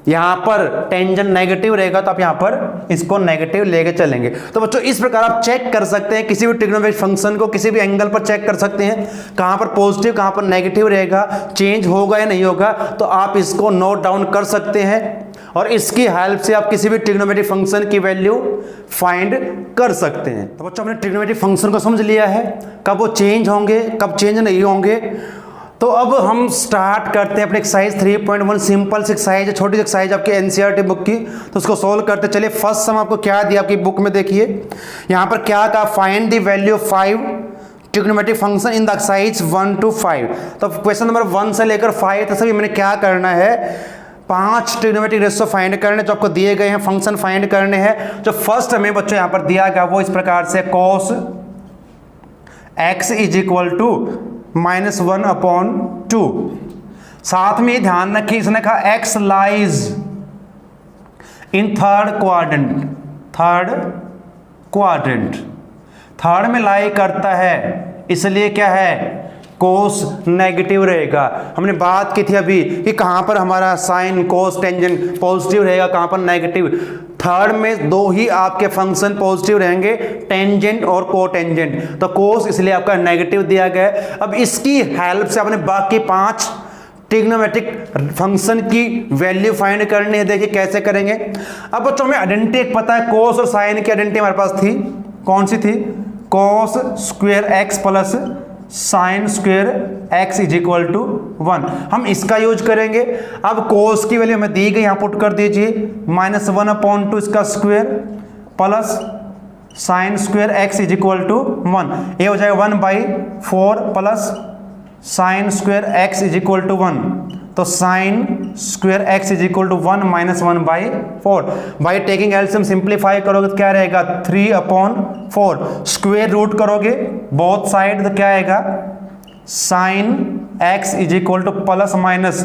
यहां पर टेंजेंट नेगेटिव रहेगा, तो आप यहां पर इसको नेगेटिव लेके चलेंगे। तो बच्चों इस प्रकार आप चेक कर सकते हैं किसी भी ट्रिग्नोमेट्रिक फंक्शन को, किसी भी एंगल पर चेक कर सकते हैं कहां पर पॉजिटिव कहां पर नेगेटिव रहेगा, चेंज होगा या नहीं होगा। तो आप इसको नोट डाउन कर सकते हैं, और इसकी हेल्प से आप किसी भी ट्रिग्नोमेट्रिक फंक्शन की वैल्यू फाइंड कर सकते हैं। तो बच्चों हमने ट्रिग्नोमेट्रिक फंक्शन को समझ लिया है, कब वो चेंज होंगे कब चेंज नहीं होंगे। तो अब हम स्टार्ट करते हैं अपने एक्सरसाइज 3.1, सिंपल सी एक्सरसाइज है, छोटी सी एक्सरसाइज आपकी एनसीईआरटी बुक की, तो उसको सोल्व करते चलिए। फर्स्ट सम आपको क्या दिया आपकी बुक में, देखिए यहाँ पर क्या कहा, find the value of 5 trigonometric function in the exercise 1 to 5। तो क्वेश्चन नंबर 1 से लेकर 5 तक सभी मैंने क्या करना है, 5 ट्रिग्नोमेट्रिक रेशियो फाइंड करने जो आपको दिए गए हैं, फंक्शन फाइंड करने हैं। जो फर्स्ट हमें बच्चों यहाँ पर दिया गया वो इस प्रकार से, cos x is equal to -1/2। साथ में ध्यान रखिए इसने कहा x lies in third quadrant, third में लाई करता है, इसलिए क्या है, कोस नेगेटिव रहेगा। हमने बात की थी अभी कि कहां पर हमारा साइन कोस टेंजेंट पॉजिटिव रहेगा, कहां पर नेगेटिव। थर्ड में दो ही आपके फंक्शन पॉजिटिव रहेंगे, टेंजेंट और कोटेंजेंट, तो कोस इसलिए आपका नेगेटिव दिया गया है। अब इसकी हेल्प से आपने बाकी 5 ट्रिग्नोमेट्रिक फंक्शन की वैल्यू फाइंड करनी है। देखिए कैसे करेंगे। अब बच्चों हमें आइडेंटिटी एक पता है, कोस और साइन की आइडेंटिटी हमारे पास थी, कौन सी थी, cos square x plus sine square x is equal to 1, हम इसका यूज करेंगे। अब कोस की वैल्यू हमें दी गई, यहाँ पुट कर दीजिए, -1/2 इसका square plus sine square x is equal to 1, ये हो जाएगा 1/4 plus sine square x is equal to 1, तो sine square x is equal to 1 - 1/4। By taking LCM simplify करोगे तो क्या रहेगा, 3/4, स्क्वायर रूट करोगे बोथ साइड तो क्या आएगा, sine x is equal to plus minus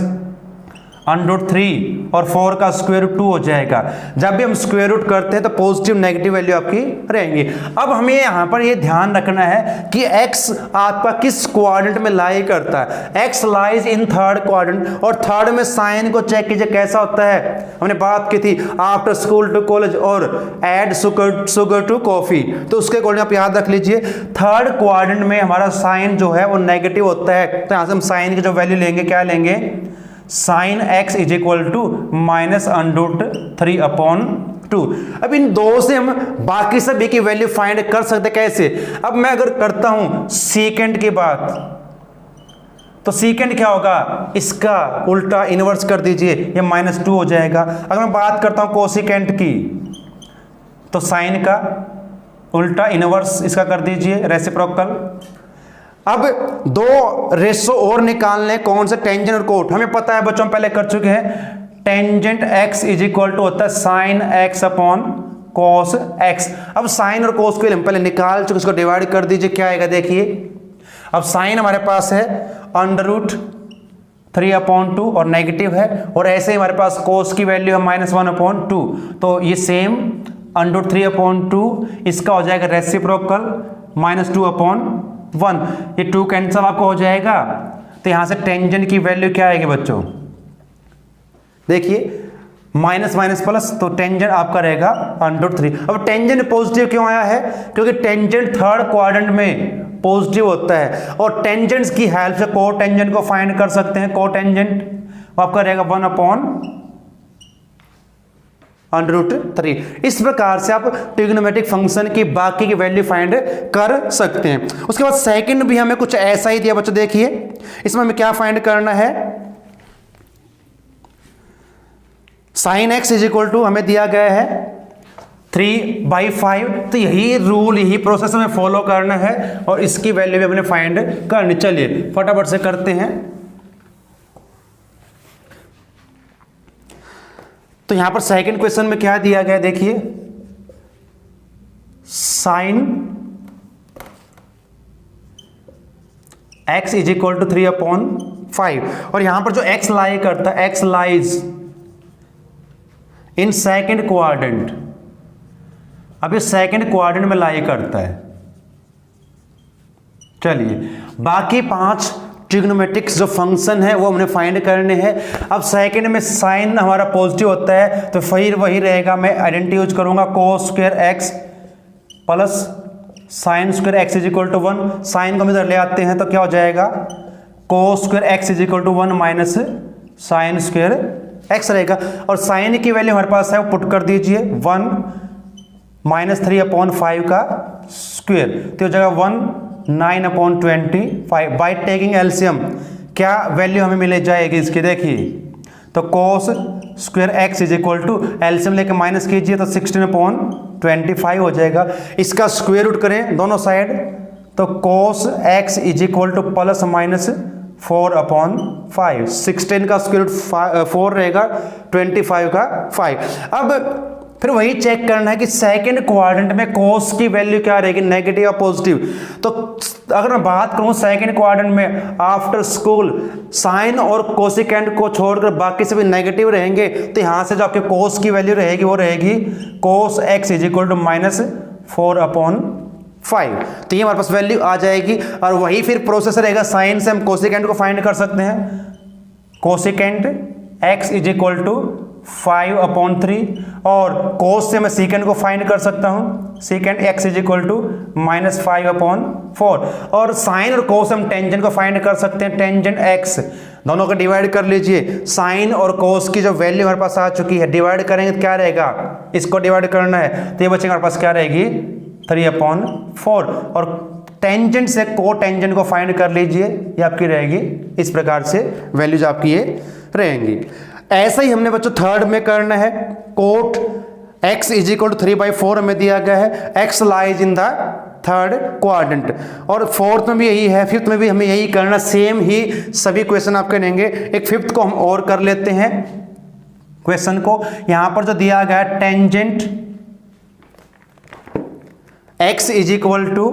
√3 और 4 का स्क्वायर रूट 2 हो जाएगा। जब भी हम स्क्वायर रूट करते हैं तो पॉजिटिव नेगेटिव वैल्यू आपकी रहेंगी। अब हमें यहाँ पर ये ध्यान रखना है कि x आपका किस क्वाड्रेंट में लाई करता है। x lies in third quadrant, और थर्ड में साइन को चेक कीजिए कैसा होता है। हमने बात की थी आफ्टर स्कूल टू कॉलेज और एड शुगर टू कॉफी, तो उसके अकॉर्डिंग आप याद रख लीजिए थर्ड क्वाड्रेंट में हमारा साइन जो है वो नेगेटिव होता है। तो यहाँ से हम साइन की जो वैल्यू लेंगे क्या लेंगे, sine x is equal to -√3 upon 2। अब इन दो से हम बाकी सभी की वैल्यू फाइंड कर सकते कैसे। अब मैं अगर करता हूं सीकेंड की बात, तो सीकेंड क्या होगा, इसका उल्टा इनवर्स कर दीजिए, ये -2 हो जाएगा। अगर मैं बात करता हूं कोसिकेंट की, तो साइन का उल्टा इनवर्स इसका कर दीजिए, रेसिप्रोकल। अब दो रेशो और निकालने, कौन से, टेंजेंट और कोट। हमें पता है बच्चों, पहले कर चुके हैं, tangent x is equal to होता है sine x upon cos x। अब साइन और कॉस के लिए हम पहले निकाल चुके, उसको डिवाइड कर दीजिए, क्या आएगा देखिए। अब साइन हमारे पास है √3 अपॉन 2 और नेगेटिव है, और ऐसे ही हमारे पास कॉस की वैल्यू है -1 अपॉन 2, तो ये सेम √3 अपॉन 2 इसका हो जाएगा रेसिप्रोकल -2 अपॉन 1। ये 2 कैंसिल आपको हो जाएगा, तो यहां से टेंजेंट की वैल्यू क्या आएगी बच्चों, देखिए माइनस माइनस प्लस, तो टेंजेंट आपका रहेगा √3। अब टेंजेंट पॉजिटिव क्यों आया है, क्योंकि टेंजेंट थर्ड क्वाड्रेंट में पॉजिटिव होता है, और टेंजेंट्स की हेल्प से को टेंजेंट को फाइंड कर सकते हैं। को टेंजेंट आपका रहेगा 1 अपॉन √3। इस प्रकार से आप ट्रिग्नोमेट्रिक फंक्शन की बाकी की वैल्यू फाइंड कर सकते हैं। उसके बाद सेकंड भी हमें कुछ ऐसा ही दिया बच्चों, देखिए इसमें हमें क्या फाइंड करना है, sine x is equal to हमें दिया गया है 3/5। तो यही रूल, यही प्रोसेस हमें फॉलो करना है, और इसकी वैल्यू भी हमने फाइंड करनी। चलिए फटाफट से करते हैं। तो यहां पर सेकंड क्वेश्चन में क्या दिया गया देखिए, sine x is equal to 3/5, और यहां पर जो x लाई करता है, x lies in second quadrant. अब ये सेकंड क्वाड्रेंट में लाई करता है। चलिए बाकी 5 ट्रिग्नोमेट्रिक्स जो फंक्शन है वो हमने फाइंड करने हैं। अब सेकंड में साइन हमारा पॉजिटिव होता है, तो फिर वही रहेगा, मैं आइडेंटिटी यूज करूंगा, cos square x plus sine square x is equal to 1। Sine को हम इधर ले आते हैं तो क्या हो जाएगा, cos square x is equal to 1 minus sine square x रहेगा। और साइन की वैल्यू हमारे पास है, वो पुट कर दीजिए 1 -3/5 का स्क्वायर, तो हो जाएगा 9/25। बाई टेकिंग एलसीएम क्या वैल्यू हमें मिल जाएगी इसकी, देखिए तो cos square x is equal to LCM लेके माइनस कीजिए तो 16/25 हो जाएगा। इसका स्क्वायर रूट करें दोनों साइड, तो कोस x is equal to plus minus 4/5। 16 का स्क्वायर रूट 4 रहेगा, 25 का 5। अब फिर वही चेक करना है कि सेकंड क्वाड्रेंट में कोस की वैल्यू क्या रहेगी, नेगेटिव या पॉजिटिव। तो अगर मैं बात करूं सेकंड क्वाड्रेंट में आफ्टर स्कूल साइन और कोसिकेंट को छोड़कर बाकी सभी नेगेटिव रहेंगे, तो यहां से जो आपके कोस की वैल्यू रहेगी वो रहेगी कोस x इज इक्वल टू -4/5। तो ये हमारे पास वैल्यू आ जाएगी, और वही फिर प्रोसेस रहेगा, साइन से हम कोसिकेंट को फाइंड कर सकते हैं। Cosecant x is equal to 5/3, और कोस से मैं सीकेंट को फाइंड कर सकता हूं, secant x is equal to -5/4। और साइन और कोस हम टेंजेंट को फाइंड कर सकते हैं, टेंजेंट x दोनों को डिवाइड कर लीजिए। साइन और कोस की जो वैल्यू हमारे पास आ चुकी है, डिवाइड करेंगे तो क्या रहेगा, इसको डिवाइड करना है, तो ये बच्चे हमारे पास क्या रहेगी 3/4। और टेंजेंट से को टेंजेंट को फाइंड कर लीजिए, ये आपकी रहेगी इस प्रकार से वैल्यूज आपकी ये रहेंगी। ऐसा ही हमने बच्चों थर्ड में करना है, cot x is equal to 3/4 हमें दिया गया है, x lies in the third quadrant. और फोर्थ में भी यही है, फिफ्थ में भी हमें यही करना, सेम ही सभी क्वेश्चन आप करेंगे। एक फिफ्थ को हम और कर लेते हैं क्वेश्चन को। यहां पर जो दिया गया है tangent x is equal to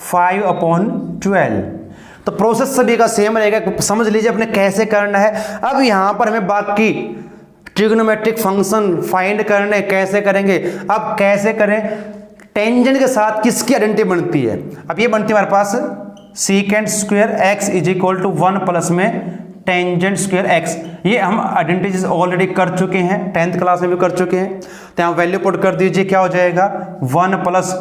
5/12, तो प्रोसेस सभी का सेम रहेगा, समझ लीजिए अपने कैसे करना है। अब यहाँ पर हमें बाकी ट्रिग्नोमेट्रिक फंक्शन फाइंड करने, कैसे करेंगे? अब कैसे करें? टेंजेंट के साथ किसकी आइडेंटिटी बनती है? अब ये बनती है हमारे पास secant square x is equal to 1 plus में टेंजेंट स्क्वायर एक्स। ये हम आइडेंटिटीज ऑलरेडी कर चुके हैं, 10th क्लास में भी कर चुके हैं। तो यहाँ वैल्यू पुट कर दीजिए, क्या हो जाएगा 1 प्लस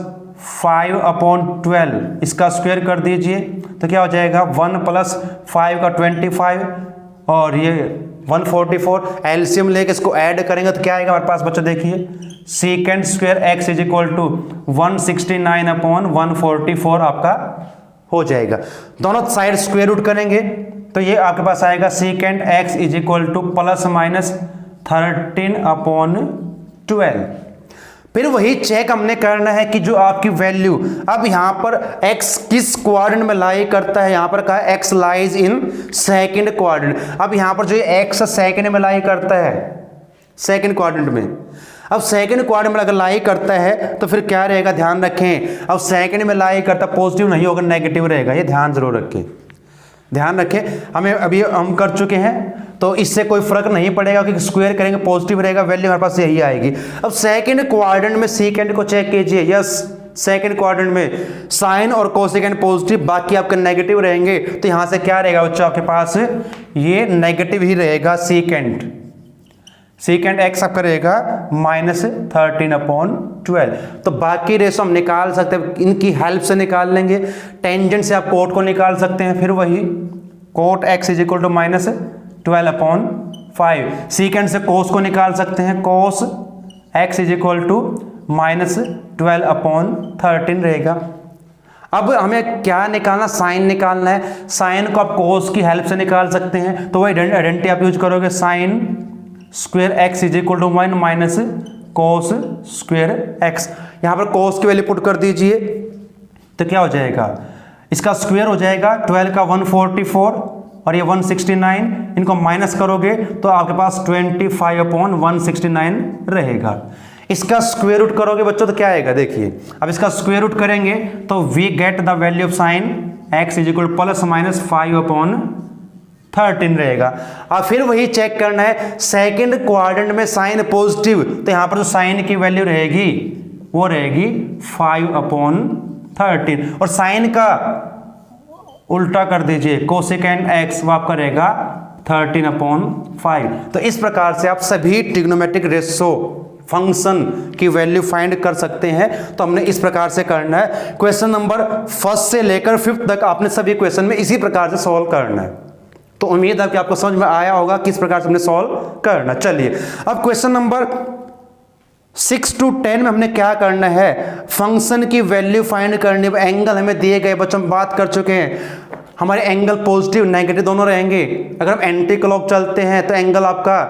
5/12, इसका स्क्वायर कर दीजिए तो क्या हो जाएगा 1 प्लस 5 का 25 और ये 144। एलसीएम लेके इसको ऐड करेंगे तो क्या आएगा हमारे पास बच्चों? देखिए secant square x is equal to 169/144 आपका हो जाएगा। दोनों साइड स्क्वायर रूट करेंगे तो ये आपके पास आएगा secant x is equal to plus minus 13/12। फिर वही चेक हमने करना है कि जो आपकी वैल्यू, अब यहां पर x किस क्वाड्रेंट में लाई करता है? यहां पर कहा x lies in second quadrant. अब यहां पर जो x सेकंड में लाई करता है, सेकंड क्वाड्रेंट में, अब सेकंड क्वाड्रेंट में अगर लाई करता है तो फिर क्या रहेगा? ध्यान रखें, अब सेकंड में लाई करता पॉजिटिव नहीं होगा, नेगेटिव रहेगा। ये ध्यान जरूर रखें, ध्यान रखें। हमें अभी हम कर चुके हैं तो इससे कोई फर्क नहीं पड़ेगा क्योंकि स्क्वायर करेंगे पॉजिटिव रहेगा, वैल्यू हमारे पास यही आएगी। अब सेकंड क्वाड्रेंट में सीकेंट को चेक कीजिए, यस सेकंड क्वाड्रेंट में साइन और कोसेकेंट पॉजिटिव, बाकी आपके नेगेटिव रहेंगे। तो यहां से क्या रहेगा बच्चों आपके पास? ये नेगेटिव ही रहेगा। सीकेंट एक्स आपका रहेगा -13/12। तो बाकी रेशो हम निकाल सकते हैं, इनकी हेल्प से निकाल लेंगे। टेंजेंट से आप कोट को निकाल सकते हैं, फिर वही cot x is equal to -12/5। Secant से कोस को निकाल सकते हैं, cos x is equal to -12/13 रहेगा। अब हमें क्या निकालना? साइन निकालना है। साइन को आप कोस की हेल्प से निकाल सकते हैं, तो वही आइडेंटिटी आप यूज करोगे, sine square x is equal to 1 minus cos square x. यहां पर कोस की वैल्यू पुट कर दीजिए तो क्या हो जाएगा? इसका स्क्वायर हो जाएगा 12 का 144 और ये 169, इनको माइनस करोगे तो आपके पास 25/169 रहेगा। इसका स्क्वायर रूट करोगे बच्चों तो क्या आएगा? देखिए अब इसका स्क्वायर रूट करेंगे तो we get the value of sine x is equal plus minus 5/13 रहेगा। अब फिर वही चेक करना है, सेकंड क्वाड्रेंट में साइन पॉजिटिव, तो यहां पर जो साइन की वैल्यू रहेगी वो रहेगी 5/13 और साइन का उल्टा कर दीजिए, कोसेकेंट एक्स वो आपका रहेगा 13/5। तो इस प्रकार से आप सभी ट्रिग्नोमेट्रिक रेशो फंक्शन की वैल्यू फाइंड कर सकते हैं। तो हमने इस प्रकार से करना है। क्वेश्चन नंबर 1 से लेकर 5 तक आपने सभी क्वेश्चन में इसी प्रकार से सॉल्व करना है। तो उम्मीद है कि आपको समझ में आया होगा किस प्रकार से हमने सॉल्व करना। चलिए अब क्वेश्चन नंबर 6 to 10 में हमने क्या करना है? फंक्शन की वैल्यू फाइंड करनी है। एंगल हमें दिए गए, बच्चों हम बात कर चुके हैं, हमारे एंगल पॉजिटिव नेगेटिव दोनों रहेंगे। अगर हम एंटी क्लॉक चलते हैं तो एंगल आपका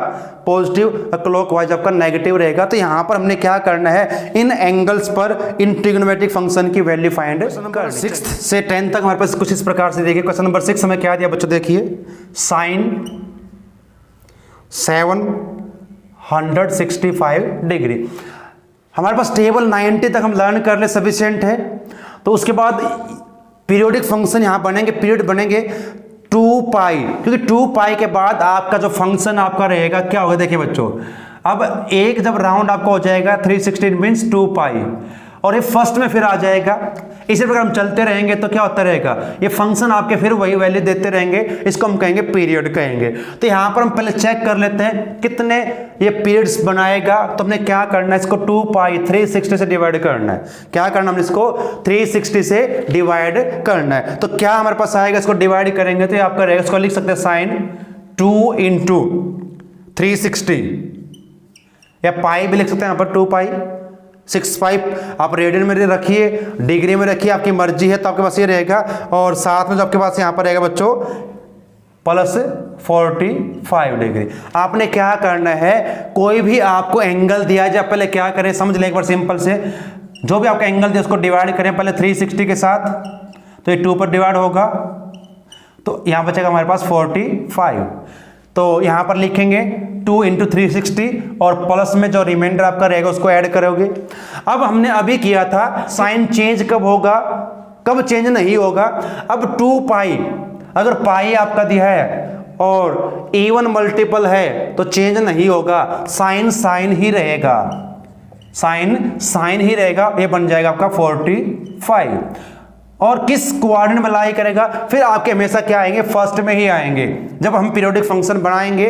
पॉजिटिव और क्लॉक वाइज आपका नेगेटिव रहेगा। तो यहाँ पर हमने क्या करना है? इन एंगल्स पर इन ट्रिग्नोमेट्रिक फंक्शन की वैल्यू फाइंड करनी। 6 से 10 तक हमारे पास कुछ इस प्रकार से देखिए। क्वेश्चन नंबर 6 हमें क्या दिया बच्चों? देखिए साइन 765 डिग्री। हमारे पास टेबल 90 तक हम लर्न कर ले सफिशिएंट है। तो उसके बाद पीरियोडिक फंक्शन यहां बनेंगे, पीरियड बनेंगे 2π, क्योंकि 2π के बाद आपका जो फंक्शन आपका रहेगा क्या होगा? देखिए बच्चों अब एक जब राउंड आपका हो जाएगा 360 मीन्स 2π और ये फर्स्ट में फिर आ जाएगा। इसी प्रकार हम चलते रहेंगे तो क्या होता रहेगा? ये फंक्शन आपके फिर वही वैल्यू देते रहेंगे, इसको हम कहेंगे पीरियड कहेंगे। तो यहाँ पर हम पहले चेक कर लेते हैं कितने ये पीरियड्स बनाएगा। तो हमने क्या करना है? इसको 2π 360 से डिवाइड करना है। क्या करना हमने? इसको 360 से डिवाइड करना है। तो क्या हमारे पास आएगा? इसको डिवाइड करेंगे तो ये आपका रहेगा, इसको लिख सकते हैं साइन 2 × 360 या पाई भी लिख सकते हैं यहाँ पर 2π 6π। आप रेडियन में रखिए, डिग्री में रखिए, आपकी मर्जी है। तो आपके पास ये रहेगा और साथ में जो आपके पास यहाँ पर रहेगा बच्चों प्लस 45 डिग्री। आपने क्या करना है? कोई भी आपको एंगल दिया जाए, पहले क्या करें समझ लें एक बार सिंपल से। जो भी आपका एंगल दिया उसको डिवाइड करें पहले 360 के साथ, तो ये 2 पर डिवाइड होगा तो यहाँ बचेगा हमारे पास 45। तो यहाँ पर लिखेंगे 2 × 360 और प्लस में जो रिमाइंडर आपका रहेगा उसको ऐड करोगे। अब हमने अभी किया था साइन चेंज कब होगा, कब चेंज नहीं होगा। अब 2π अगर पाई आपका दिया है और इवन मल्टीपल है तो चेंज नहीं होगा, साइन साइन ही रहेगा, साइन साइन ही रहेगा, ये बन जाएगा आपका 45। और किस कोऑर्डिनेट में लाई करेगा, फिर आपके हमेशा क्या आएंगे, फर्स्ट में ही आएंगे। जब हम पीरियोडिक फंक्शन बनाएंगे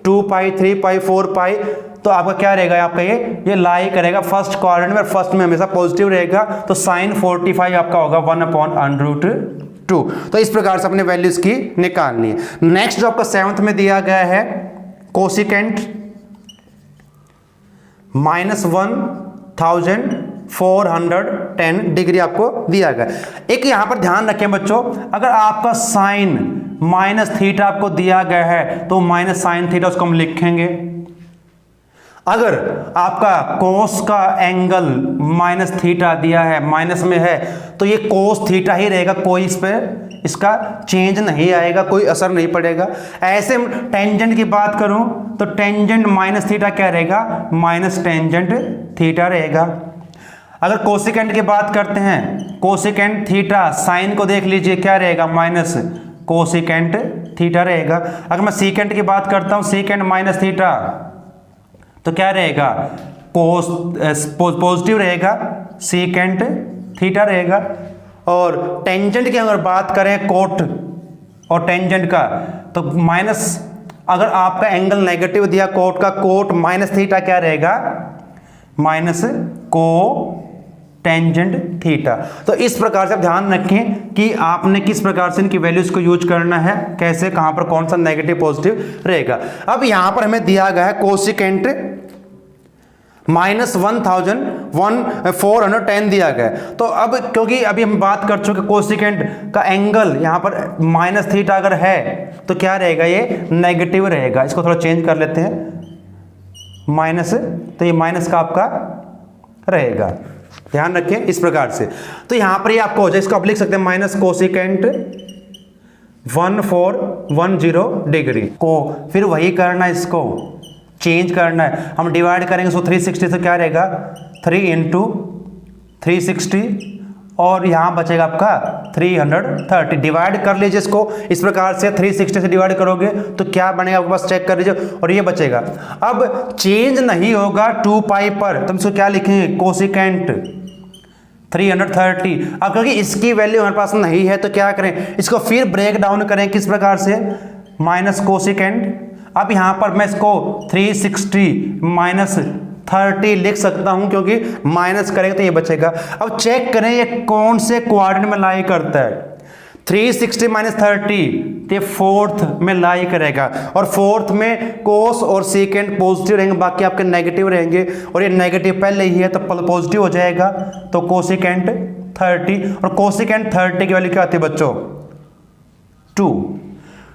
2 पाई 3 पाई 4 पाई तो आपका क्या रहेगा, आपका ये लाई करेगा फर्स्ट कोऑर्डिनेट में, फर्स्ट में हमेशा पॉजिटिव रहेगा, तो साइन 45 आपका होगा 1/√2। तो इस प्रकार से अपने वैल्यूज की निकालनी है। नेक्स्ट जो आपका 7th में दिया गया है कोसिकेंट -1410 डिग्री आपको दिया गया। एक यहां पर ध्यान रखें बच्चों, अगर आपका साइन -θ आपको दिया गया है तो -sin θ उसको हम लिखेंगे। अगर आपका कोस का एंगल -θ दिया है, माइनस में है, तो ये कोस थीटा ही रहेगा, कोई इस पर इसका चेंज नहीं आएगा, कोई असर नहीं पड़ेगा। ऐसे टेंजेंट की बात करूं तो टेंजेंट -θ क्या रहेगा, -टेंजेंट थीटा रहेगा। अगर कोसिकेंट की बात करते हैं, कोसिकेंट थीटा, साइन को देख लीजिए क्या रहेगा, माइनस कोसिकेंट थीटा रहेगा। अगर मैं सीकेंट की बात करता हूं, सीकेंट -θ तो क्या रहेगा, कोस पॉजिटिव रहेगा, सीकेंट थीटा रहेगा। और टेंजेंट की अगर बात करें कोट और टेंजेंट का, तो माइनस, अगर आपका एंगल नेगेटिव दिया कोट का, कोट -θ क्या रहेगा, माइनस को टेंजेंट थीटा। तो इस प्रकार से आप ध्यान रखें कि आपने किस प्रकार से इनकी वैल्यूज को यूज करना है, कैसे, कहां पर कौन सा नेगेटिव पॉजिटिव रहेगा। अब यहां पर हमें दिया गया है कोसिकेंट -1410 दिया गया। तो अब क्योंकि अभी हम बात कर चुके कोसिकेंट का एंगल यहां पर -θ अगर है तो क्या रहेगा, ये नेगेटिव रहेगा। इसको थोड़ा चेंज कर लेते हैं, माइनस, तो ये माइनस का आपका रहेगा, ध्यान रखें इस प्रकार से। तो यहां पर ये आपको हो जाए, इसको आप लिख सकते हैं माइनस कोसिकेंट 1410 डिग्री को, फिर वही करना है, इसको चेंज करना है। हम डिवाइड करेंगे इसको 360 से, क्या रहेगा 3 × 360 और यहां बचेगा आपका 330। डिवाइड कर लीजिए इसको इस प्रकार से, 360 से डिवाइड करोगे तो क्या बनेगा आपके पास, चेक कर लीजिए, और ये बचेगा। अब चेंज नहीं होगा 2 पाई पर, तो हम इसको क्या लिखेंगे, कोसिकेंट 330। अब क्योंकि इसकी वैल्यू हमारे पास नहीं है तो क्या करें, इसको फिर ब्रेक डाउन करें, किस प्रकार से, माइनस कोसिकेंट। अब यहां पर मैं इसको 360 -30 लिख सकता हूं, क्योंकि माइनस करेंगे तो ये बचेगा। अब चेक करें ये कौन से क्वाड्रेंट में लाई करता है, 360 -30 ये फोर्थ में लाई करेगा, और फोर्थ में कोस और सीकेंट पॉजिटिव रहेंगे, बाकी आपके नेगेटिव रहेंगे, और ये नेगेटिव पहले ही है तो पॉजिटिव हो जाएगा, तो कोसिकेंट 30। और कोसिकेंट 30 की वैल्यू क्या आती है बच्चों, 2।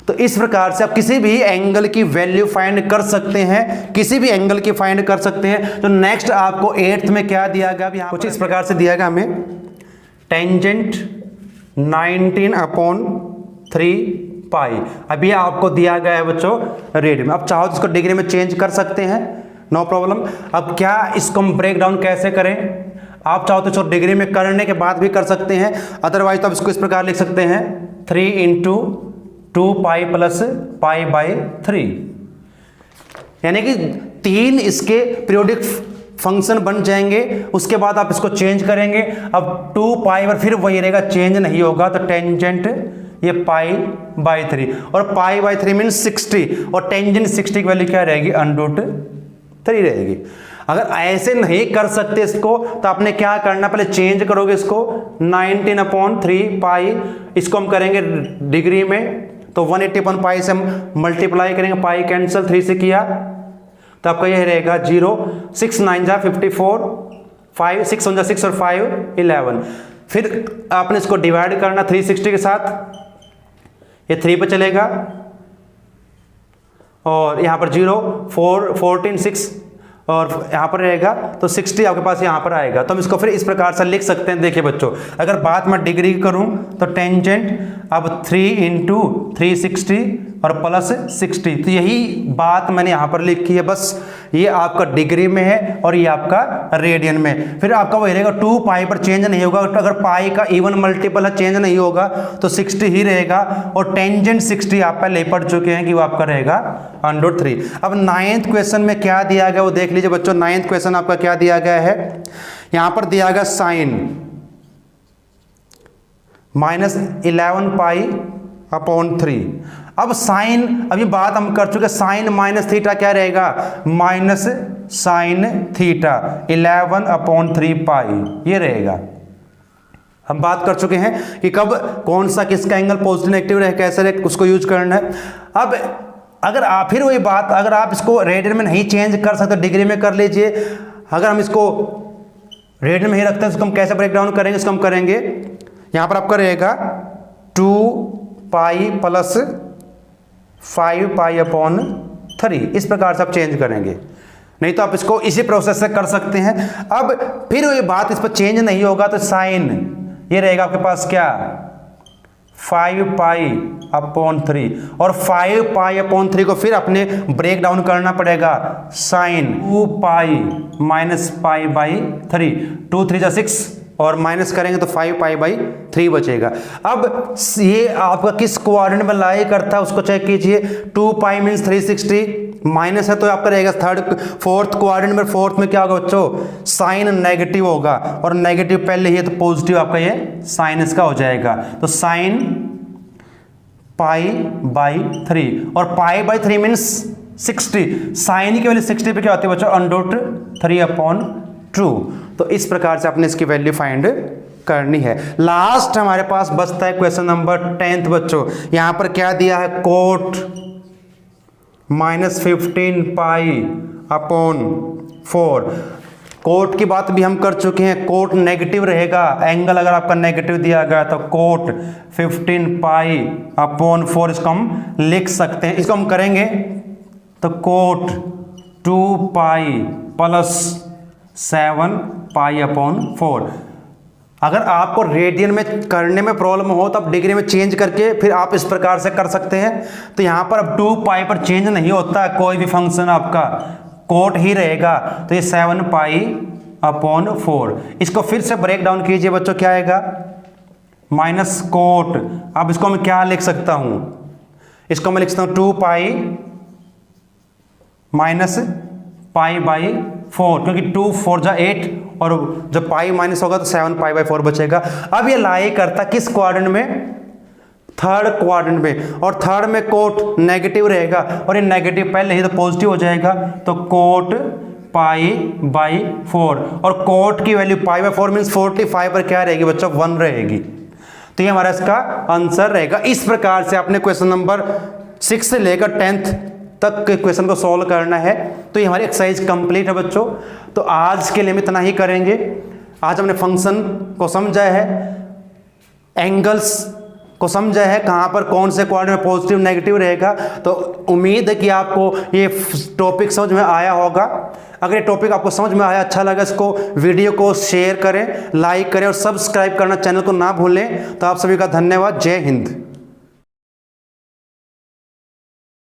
तो इस प्रकार से आप किसी भी एंगल की वैल्यू फाइंड कर सकते हैं, किसी भी एंगल की फाइंड कर सकते हैं। तो नेक्स्ट आपको 8th में क्या दिया गया, यहाँ कुछ इस प्रकार से दिया गया हमें, टेंजेंट 19/3 पाई। अभी आपको दिया गया है बच्चों रेडियन में, अब चाहो तो इसको डिग्री में चेंज कर सकते हैं, नो प्रॉब्लम। अब क्या इसको हम ब्रेक डाउन कैसे करें, आप चाहो तो इसको डिग्री में करने के बाद भी कर सकते हैं, अदरवाइज तो आप इसको इस प्रकार लिख सकते हैं 3 × 2 पाई प्लस π/3, यानी कि 3 इसके पीरियोडिक फंक्शन बन जाएंगे। उसके बाद आप इसको चेंज करेंगे, अब 2 पाई पर फिर वही रहेगा, चेंज नहीं होगा, तो टेंजेंट ये π/3, और π/3 मीन 60, और टेंजेंट 60 की वैल्यू क्या रहेगी, √3 रहेगी। अगर ऐसे नहीं कर सकते इसको तो आपने क्या करना, पहले चेंज करोगे इसको 19/3 पाई, इसको हम करेंगे डिग्री में, तो 180 पाई से हम मल्टीप्लाई करेंगे, पाई कैंसिल, 3 से किया तो आपका यह रहेगा 0, 6 9 जा 54, 5 6 1 जा 6 और 5 11। फिर आपने इसको डिवाइड करना 360 के साथ, ये 3 पे चलेगा, और यहाँ पर 0 4 14 6 और यहाँ पर रहेगा, तो 60 आपके पास यहाँ पर आएगा। तो हम इसको फिर इस प्रकार से लिख सकते हैं। देखिए बच्चों, अगर बात मैं डिग्री करूँ तो टेंजेंट अब 3 × 360 और प्लस 60। तो यही बात मैंने यहाँ पर लिखी है, बस ये आपका डिग्री में है और ये आपका रेडियन में। फिर आपका वही रहेगा 2 पाई पर चेंज नहीं होगा, तो अगर पाई का इवन मल्टीपल है चेंज नहीं होगा तो 60 ही रहेगा। और टेंजेंट 60 आप पहले पढ़ चुके हैं कि वो आपका रहेगा √3। अब 9th क्वेश्चन में क्या दिया गया वो देख लीजिए बच्चों। 9th क्वेश्चन आपका क्या दिया गया है, यहाँ पर दिया गया साइन -11 पाई अपॉन 3। अब साइन, अभी बात हम कर चुके, साइन माइनस थीटा क्या रहेगा, माइनस साइन थीटा 11/3 पाई ये रहेगा। हम बात कर चुके हैं कि कब कौन सा किसका एंगल पॉजिटिव नेगेटिव रहे, कैसे रहे, उसको यूज करना है। अब अगर आप फिर वही बात, अगर आप इसको रेडियन में नहीं चेंज कर सकते डिग्री में कर लीजिए। अगर हम इसको रेडियन में ही रखते हैं इसको हम कैसे ब्रेक डाउन करेंगे, इसको हम करेंगे यहाँ पर आपका रहेगा 2 पाई प्लस 5 पाई अपॉन 3, इस प्रकार से आप चेंज करेंगे। नहीं तो आप इसको इसी प्रोसेस से कर सकते हैं। अब फिर ये बात इस पर चेंज नहीं होगा तो साइन ये रहेगा आपके पास क्या, 5 पाई अपॉन 3, और 5 पाई अपॉन 3 को फिर अपने ब्रेक डाउन करना पड़ेगा, sine 2 pi minus pi by 3, 2 3 जा 6 और माइनस करेंगे तो 5 पाई बाई 3 बचेगा। अब ये आपका किस क्वाड्रेंट में लाई करता है उसको चेक कीजिए। 2 पाई मीन्स 360, माइनस है तो आपका रहेगा फोर्थ क्वाड्रेंट में। फोर्थ में क्या होगा बच्चों, साइन नेगेटिव होगा, और नेगेटिव पहले ही है तो पॉजिटिव आपका ये साइन इसका हो जाएगा। तो साइन पाई बाई 3, और पाई बाई 3 मीन्स 60, साइन की वैल्यू 60 पे क्या होती है बच्चों, √3/2। तो इस प्रकार से आपने इसकी वैल्यू फाइंड करनी है। लास्ट हमारे पास बचता है क्वेश्चन नंबर 10th बच्चों। यहां पर क्या दिया है, कोट -15 पाई अपॉन 4। कोट की बात भी हम कर चुके हैं, कोट नेगेटिव रहेगा, एंगल अगर आपका नेगेटिव दिया गया तो कोट 15 पाई अपॉन 4 इसको हम लिख सकते हैं। इसको हम करेंगे तो cot 2 pi plus 7 pi upon 4। अगर आपको रेडियन में करने में प्रॉब्लम हो तो आप डिग्री में चेंज करके फिर आप इस प्रकार से कर सकते हैं। तो यहां पर अब 2 पाई पर चेंज नहीं होता है, कोई भी फंक्शन आपका कोट ही रहेगा। तो ये 7 पाई अपॉन 4, इसको फिर से ब्रेक डाउन कीजिए बच्चों, क्या आएगा, माइनस कोट। अब इसको मैं क्या लिख सकता हूं, इसको मैं लिख सकता हूं 2 पाई माइनस पाई बाई 4, क्योंकि 2 4 जा 8 और जब पाई माइनस होगा तो 7 पाई बाई 4 बचेगा। अब ये लाई करता किस क्वाड्रेंट में, थर्ड क्वाड्रेंट में, और थर्ड में कोट नेगेटिव रहेगा, और ये नेगेटिव पहले ही तो पॉजिटिव हो जाएगा। तो कोट पाई बाई 4, और कोट की वैल्यू पाई बाई 4 मीन्स 45 पर क्या रहेगी बच्चों, 1 रहेगी। तो ये हमारा इसका आंसर रहेगा। इस प्रकार से आपने क्वेश्चन नंबर 6 से लेकर 10th तक के क्वेश्चन को सॉल्व करना है। तो ये हमारी एक्सरसाइज कंप्लीट है बच्चों। तो आज के लिए हम इतना ही करेंगे। आज हमने फंक्शन को समझा है, एंगल्स को समझा है, कहाँ पर कौन से क्वाड्रेंट में पॉजिटिव नेगेटिव रहेगा। तो उम्मीद है कि आपको ये टॉपिक समझ में आया होगा। अगर ये टॉपिक आपको समझ में आया, अच्छा लगा, इसको वीडियो को शेयर करें, लाइक करें और सब्सक्राइब करना चैनल को ना भूलें। तो आप सभी का धन्यवाद। जय हिंद।